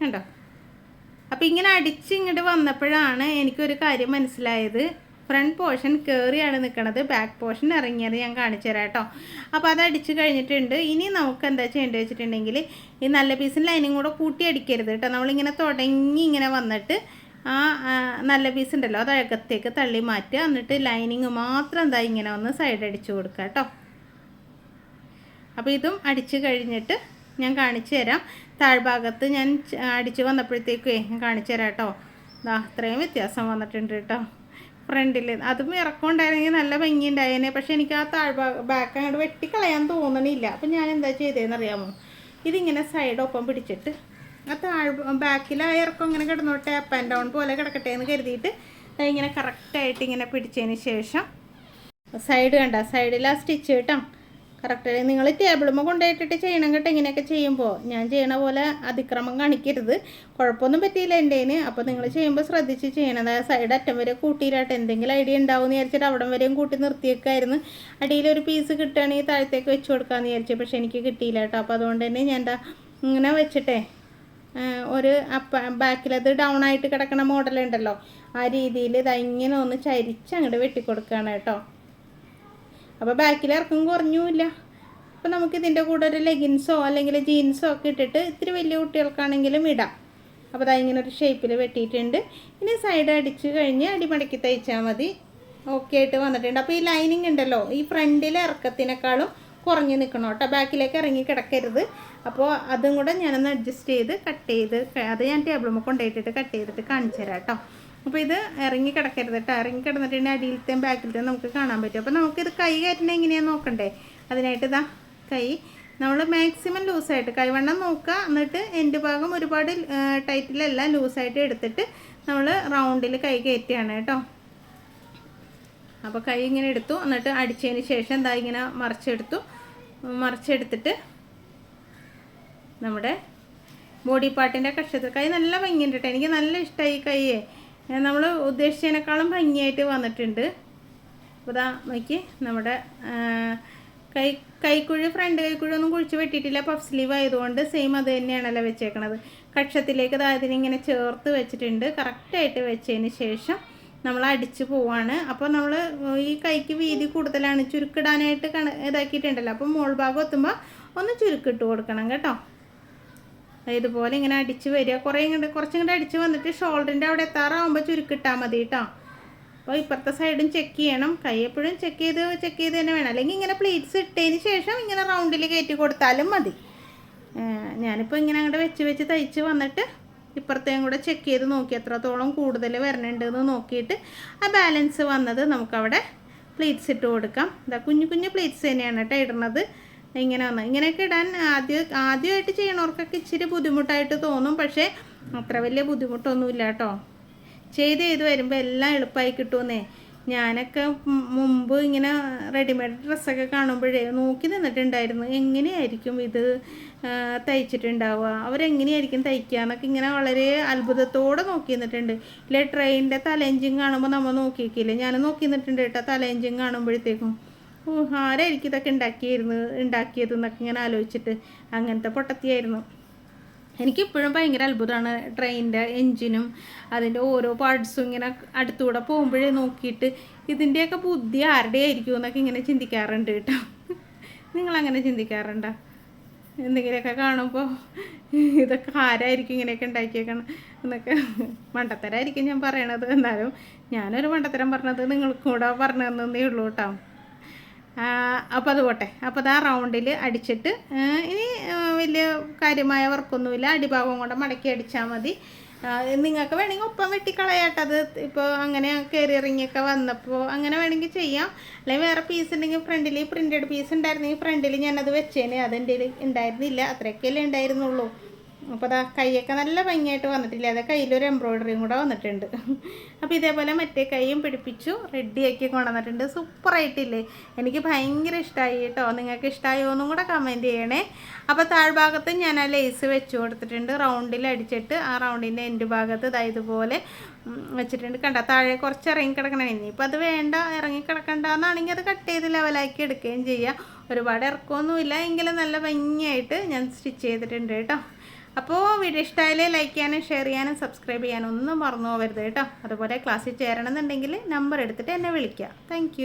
കണ്ടോ. അപ്പോൾ ഇങ്ങനെ അടിച്ച് ഇങ്ങോട്ട് വന്നപ്പോഴാണ് എനിക്കൊരു കാര്യം മനസ്സിലായത്. ഫ്രണ്ട് പോർഷൻ കയറിയാണ് നിൽക്കുന്നത്, ബാക്ക് പോർഷൻ ഇറങ്ങിയത് ഞാൻ കാണിച്ചു തരാം കേട്ടോ. അപ്പോൾ അത് അടിച്ച് കഴിഞ്ഞിട്ടുണ്ട്. ഇനി നമുക്ക് എന്താ ചെയ്യേണ്ടത് വെച്ചിട്ടുണ്ടെങ്കിൽ ഈ നല്ല പീസിന് ലൈനിങ് കൂടെ കൂട്ടി അടിക്കരുത് കേട്ടോ. നമ്മളിങ്ങനെ തുടങ്ങി ഇങ്ങനെ വന്നിട്ട് ആ നല്ല പീസ് ഉണ്ടല്ലോ അത് അകത്തേക്ക് തള്ളി മാറ്റുക. എന്നിട്ട് ലൈനിങ് മാത്രം എന്താ ഇങ്ങനെ ഒന്ന് സൈഡ് അടിച്ചു കൊടുക്കുക കേട്ടോ. അപ്പോൾ ഇതും അടിച്ച് കഴിഞ്ഞിട്ട് ഞാൻ കാണിച്ചു തരാം. താഴ്ഭാഗത്ത് ഞാൻ അടിച്ച് വന്നപ്പോഴത്തേക്കേ ഞാൻ കാണിച്ചു തരാം കേട്ടോ. അത്രയും വ്യത്യാസം വന്നിട്ടുണ്ട് കേട്ടോ ഫ്രണ്ടിൽ. അതും ഇറക്കമുണ്ടായിരുന്നെങ്കിൽ നല്ല ഭംഗി ഉണ്ടായേനെ. പക്ഷേ എനിക്ക് ആ ബാക്ക് അങ്ങോട്ട് വെട്ടിക്കളയാൻ തോന്നണില്ല. അപ്പം ഞാൻ എന്താ ചെയ്തതെന്ന് അറിയാമോ, ഇതിങ്ങനെ സൈഡ് ഒപ്പം പിടിച്ചിട്ട് ആ ബാക്കിൽ ആ ഇറക്കം ഇങ്ങനെ കിടന്നോട്ടെ, അപ്പ് ആൻഡ് ഡൗൺ പോലെ കിടക്കട്ടെ എന്ന് കരുതിയിട്ട് ഇങ്ങനെ കറക്റ്റായിട്ട് ഇങ്ങനെ പിടിച്ചതിന് ശേഷം സൈഡ് കണ്ട സൈഡിൽ ആ സ്റ്റിച്ച് കേട്ടോ കറക്റ്റായി. നിങ്ങൾ ടേബിളുമ്പോൾ കൊണ്ടുപോയിട്ടിട്ട് ചെയ്യണം കേട്ടോ. ഇങ്ങനെയൊക്കെ ചെയ്യുമ്പോൾ ഞാൻ ചെയ്യണ പോലെ അതിക്രമം കാണിക്കരുത്. കുഴപ്പമൊന്നും പറ്റിയില്ല എൻ്റെന്. അപ്പോൾ നിങ്ങൾ ചെയ്യുമ്പോൾ ശ്രദ്ധിച്ച് ചെയ്യണം. അതായത് സൈഡ് അറ്റം വരെ കൂട്ടിയില്ലാട്ട് എന്തെങ്കിലും ഐഡിയ ഉണ്ടാവും എന്ന് വിചാരിച്ചിട്ട് അവിടം വരെയും കൂട്ടി നിർത്തിയേക്കായിരുന്നു. അടിയിലൊരു പീസ് കിട്ടുകയാണെങ്കിൽ താഴത്തേക്ക് വെച്ച് കൊടുക്കാമെന്ന് വിചാരിച്ചു. പക്ഷേ എനിക്ക് കിട്ടിയില്ല കേട്ടോ. അപ്പോൾ അതുകൊണ്ട് തന്നെ ഞാൻ എന്താ ഇങ്ങനെ വെച്ചിട്ടേ ഒരു ബാക്കിലത് ഡൗൺ ആയിട്ട് കിടക്കണ മോഡലുണ്ടല്ലോ, ആ രീതിയിൽ ഇങ്ങനെ ഒന്ന് ചരിച്ച് അങ്ങോട്ട് വെട്ടിക്കൊടുക്കുകയാണ് കേട്ടോ. അപ്പോൾ ബാക്കിൽ ഇറക്കം കുറഞ്ഞുമില്ല. അപ്പോൾ നമുക്കിതിൻ്റെ കൂടെ ഒരു ലെഗിൻസോ അല്ലെങ്കിൽ ജീൻസോ ഒക്കെ ഇട്ടിട്ട് ഇത്തിരി വലിയ കുട്ടികൾക്കാണെങ്കിലും ഇടാം. അപ്പോൾ അത് ഇങ്ങനെ ഒരു ഷേപ്പിൽ വെട്ടിയിട്ടുണ്ട്. ഇനി സൈഡ് അടിച്ച് കഴിഞ്ഞ് അടിമടക്കി തയ്ച്ചാൽ മതി. ഓക്കെ ആയിട്ട് വന്നിട്ടുണ്ട്. അപ്പോൾ ഈ ലൈനിങ് ഉണ്ടല്ലോ ഈ ഫ്രണ്ടിലെ ഇറക്കത്തിനേക്കാളും കുറഞ്ഞ് നിൽക്കണം കേട്ടോ, ബാക്കിലേക്ക് ഇറങ്ങി കിടക്കരുത്. അപ്പോൾ അതും കൂടെ ഞാനൊന്ന് അഡ്ജസ്റ്റ് ചെയ്ത് കട്ട് ചെയ്ത് അത് ഞാൻ ടേബിളുമ്പോൾ കൊണ്ടുപോയിട്ടിട്ട് കട്ട് ചെയ്തിട്ട് കാണിച്ചു തരാം കേട്ടോ. അപ്പോൾ ഇത് ഇറങ്ങി കിടക്കരുത് കേട്ടോ. ഇറങ്ങി കിടന്നിട്ടുണ്ടെങ്കിൽ അടിയിലത്തെയും ബാക്കിലത്തെയും നമുക്ക് കാണാൻ പറ്റും. അപ്പോൾ നമുക്കിത് കൈ കയറ്റണ എങ്ങനെയാണെന്ന് നോക്കണ്ടേ. അതിനായിട്ട് ഇതാ കൈ നമ്മൾ മാക്സിമം ലൂസായിട്ട് കൈവണ്ണം നോക്കുക. എന്നിട്ട് എൻ്റെ ഭാഗം ഒരുപാട് ടൈറ്റിലല്ല, ലൂസായിട്ട് എടുത്തിട്ട് നമ്മൾ റൗണ്ടിൽ കൈ കയറ്റുകയാണ് കേട്ടോ. അപ്പോൾ കൈ ഇങ്ങനെ എടുത്തു, എന്നിട്ട് അടിച്ചതിന് ശേഷം എന്താ ഇങ്ങനെ മറിച്ചെടുത്തിട്ട് നമ്മുടെ ബോഡി പാർട്ടിൻ്റെ കക്ഷത്തിൽ കൈ നല്ല ഭംഗിയുണ്ട് കേട്ടോ. എനിക്ക് നല്ല ഇഷ്ടമായി കൈയെ. നമ്മൾ ഉദ്ദേശിച്ചതിനേക്കാളും ഭംഗിയായിട്ട് വന്നിട്ടുണ്ട്. അപ്പോൾ ഇതാ നോക്കി നമ്മുടെ കൈക്കുഴി ഫ്രണ്ട് കൈക്കുഴി ഒന്നും കുഴിച്ച് വെട്ടിയിട്ടില്ല. പഫ് സ്ലീവ് ആയതുകൊണ്ട് സെയിം അത് തന്നെയാണല്ലോ വെച്ചേക്കണത്. കക്ഷത്തിലേക്ക് അതിനിങ്ങനെ ചേർത്ത് വെച്ചിട്ടുണ്ട്. കറക്റ്റായിട്ട് വെച്ചതിന് ശേഷം നമ്മൾ അടിച്ച് പോവാണ്. അപ്പോൾ നമ്മൾ ഈ കൈക്ക് വീതി കൂടുതലാണ്, ചുരുക്കിടാനായിട്ട് ഇതാക്കിയിട്ടുണ്ടല്ലോ. അപ്പോൾ മോൾ ഭാഗം എത്തുമ്പോൾ ഒന്ന് ചുരുക്കിട്ട് കൊടുക്കണം കേട്ടോ. ഇതുപോലെ ഇങ്ങനെ അടിച്ച് വരിക. കുറച്ചിങ്ങോട്ട് അടിച്ച് വന്നിട്ട് ഷോൾഡറിൻ്റെ അവിടെ എത്താറാകുമ്പോൾ ചുരുക്കിട്ടാൽ മതി കേട്ടോ. അപ്പോൾ ഇപ്പുറത്തെ സൈഡും ചെക്ക് ചെയ്യണം. കൈ എപ്പോഴും ചെക്ക് ചെയ്ത് തന്നെ വേണം. അല്ലെങ്കിൽ ഇങ്ങനെ പ്ലീറ്റ്സ് ഇട്ടതിന് ശേഷം ഇങ്ങനെ റൗണ്ടിൽ കയറ്റി കൊടുത്താലും മതി. ഞാനിപ്പോൾ ഇങ്ങനെ അങ്ങോട്ട് വെച്ച് തയ്ച്ച് വന്നിട്ട് ഇപ്പുറത്തേയും കൂടെ ചെക്ക് ചെയ്ത് നോക്കി എത്രത്തോളം കൂടുതൽ വരണുണ്ടെന്ന് നോക്കിയിട്ട് ആ ബാലൻസ് വന്നത് നമുക്കവിടെ പ്ലീറ്റ്സ് ഇട്ട് കൊടുക്കാം. ഇതാ കുഞ്ഞു പ്ലീറ്റ്സ് തന്നെയാണ് കേട്ടോ ഇടുന്നത്. ഇങ്ങനെയൊക്കെ ഇടാൻ ആദ്യമായിട്ട് ചെയ്യണവർക്കൊക്കെ ഇച്ചിരി ബുദ്ധിമുട്ടായിട്ട് തോന്നും. പക്ഷേ അത്ര വലിയ ബുദ്ധിമുട്ടൊന്നുമില്ല കേട്ടോ. ചെയ്ത് വരുമ്പോൾ എല്ലാം എളുപ്പമായി കിട്ടുമെന്നേ. ഞാനൊക്കെ മുമ്പ് ഇങ്ങനെ റെഡിമെയ്ഡ് ഡ്രസ്സൊക്കെ കാണുമ്പോഴേ നോക്കി നിന്നിട്ടുണ്ടായിരുന്നു, എങ്ങനെയായിരിക്കും ഇത് തയ്ച്ചിട്ടുണ്ടാവുക, അവരെങ്ങനെയായിരിക്കും തയ്ക്കുക എന്നൊക്കെ ഇങ്ങനെ വളരെ അത്ഭുതത്തോടെ നോക്കി നിന്നിട്ടുണ്ട്. ഇല്ലേ ട്രെയിനിൻ്റെ തലഞ്ചിങ് കാണുമ്പോൾ നമ്മൾ നോക്കിയിരിക്കില്ലേ, ഞാൻ നോക്കി നിന്നിട്ടുണ്ട് കേട്ടോ. തലഞ്ചിങ് കാണുമ്പോഴത്തേക്കും ആരായിരിക്കും ഇതൊക്കെ ഉണ്ടാക്കിയത് എന്നൊക്കെ ഇങ്ങനെ ആലോചിച്ചിട്ട് അങ്ങനത്തെ പൊട്ടത്തിയായിരുന്നു. എനിക്കിപ്പോഴും ഭയങ്കര അത്ഭുതമാണ് ട്രെയിനിൻ്റെ എൻജിനും അതിൻ്റെ ഓരോ പാർട്സും ഇങ്ങനെ അടുത്തുകൂടെ പോകുമ്പോഴേ നോക്കിയിട്ട് ഇതിൻ്റെയൊക്കെ ബുദ്ധി ആരുടെ ആയിരിക്കും എന്നൊക്കെ ഇങ്ങനെ ചിന്തിക്കാറുണ്ട് കേട്ടോ. നിങ്ങളങ്ങനെ ചിന്തിക്കാറുണ്ടോ? എന്തെങ്കിലുമൊക്കെ കാണുമ്പോൾ ഇതൊക്കെ ആരായിരിക്കും ഇങ്ങനെയൊക്കെ ഉണ്ടാക്കിയേക്കണം എന്നൊക്കെ. മണ്ടത്തരായിരിക്കും ഞാൻ പറയണത്. എന്നാലും ഞാനൊരു മണ്ടത്തരം പറഞ്ഞത് നിങ്ങൾക്കും കൂടെ പറഞ്ഞു തന്നേ ഉള്ളൂ കേട്ടോ. അപ്പോൾ അത് പോട്ടെ. അപ്പോൾ അത് ആ റൗണ്ടിൽ അടിച്ചിട്ട് ഇനി വലിയ കാര്യമായ വർക്കൊന്നുമില്ല. അടിഭാഗം കൊണ്ട് മടക്കി അടിച്ചാൽ മതി. നിങ്ങൾക്ക് വേണമെങ്കിൽ ഒപ്പം വെട്ടിക്കളയാട്ടത്. ഇപ്പോൾ അങ്ങനെ കയറി ഇറങ്ങിയൊക്കെ വന്നപ്പോൾ അങ്ങനെ വേണമെങ്കിൽ ചെയ്യാം. അല്ലെങ്കിൽ വേറെ പീസ് ഉണ്ടെങ്കിൽ ഫ്രണ്ടിൽ പ്രിൻറ്റഡ് പീസ് ഉണ്ടായിരുന്നെങ്കിൽ ഫ്രണ്ടിൽ ഞാനത് വെച്ചേനെ. അതെൻ്റെ ഉണ്ടായിരുന്നില്ല, അത്രയൊക്കെയല്ലേ ഉണ്ടായിരുന്നുള്ളൂ. അപ്പോൾ അതാ കൈയൊക്കെ നല്ല ഭംഗിയായിട്ട് വന്നിട്ടില്ല. അത് കയ്യിലൊരു എംബ്രോയ്ഡറിയും കൂടെ വന്നിട്ടുണ്ട്. അപ്പോൾ ഇതേപോലെ മറ്റേ കൈയും പിടിപ്പിച്ചു റെഡിയാക്കി കൊണ്ടുവന്നിട്ടുണ്ട്. സൂപ്പറായിട്ടില്ലേ? എനിക്ക് ഭയങ്കര ഇഷ്ടമായി കേട്ടോ. നിങ്ങൾക്ക് ഇഷ്ടമായോ എന്നും കൂടെ കമൻറ്റ് ചെയ്യണേ. അപ്പോൾ താഴ്ഭാഗത്ത് ഞാൻ ആ ലേസ് വെച്ച് കൊടുത്തിട്ടുണ്ട്. റൗണ്ടിൽ അടിച്ചിട്ട് ആ റൗണ്ടിൻ്റെ എൻഡ് ഭാഗത്ത് ഇതുപോലെ വെച്ചിട്ടുണ്ട്. കണ്ട താഴെ കുറച്ച് ഇറങ്ങി കിടക്കണേ. ഇനിയിപ്പോൾ അത് വേണ്ട, ഇറങ്ങി കിടക്കണ്ടെന്നാണെങ്കിൽ അത് കട്ട് ചെയ്ത് ലെവലാക്കി എടുക്കുകയും ചെയ്യാം. ഒരുപാട് ഇറക്കമൊന്നുമില്ല, എങ്കിലും നല്ല ഭംഗിയായിട്ട് ഞാൻ സ്റ്റിച്ച് ചെയ്തിട്ടുണ്ട് കേട്ടോ. അപ്പോൾ വീഡിയോ ഇഷ്ടമായാലേ ലൈക്ക് ചെയ്യാനും ഷെയർ ചെയ്യാനും സബ്സ്ക്രൈബ് ചെയ്യാനും ഒന്നും മറന്നു പോകരുത് കേട്ടോ. അതുപോലെ ക്ലാസ്സിൽ ചേരണമെന്നുണ്ടെങ്കിൽ നമ്പർ എടുത്തിട്ട് എന്നെ വിളിക്കുക. താങ്ക്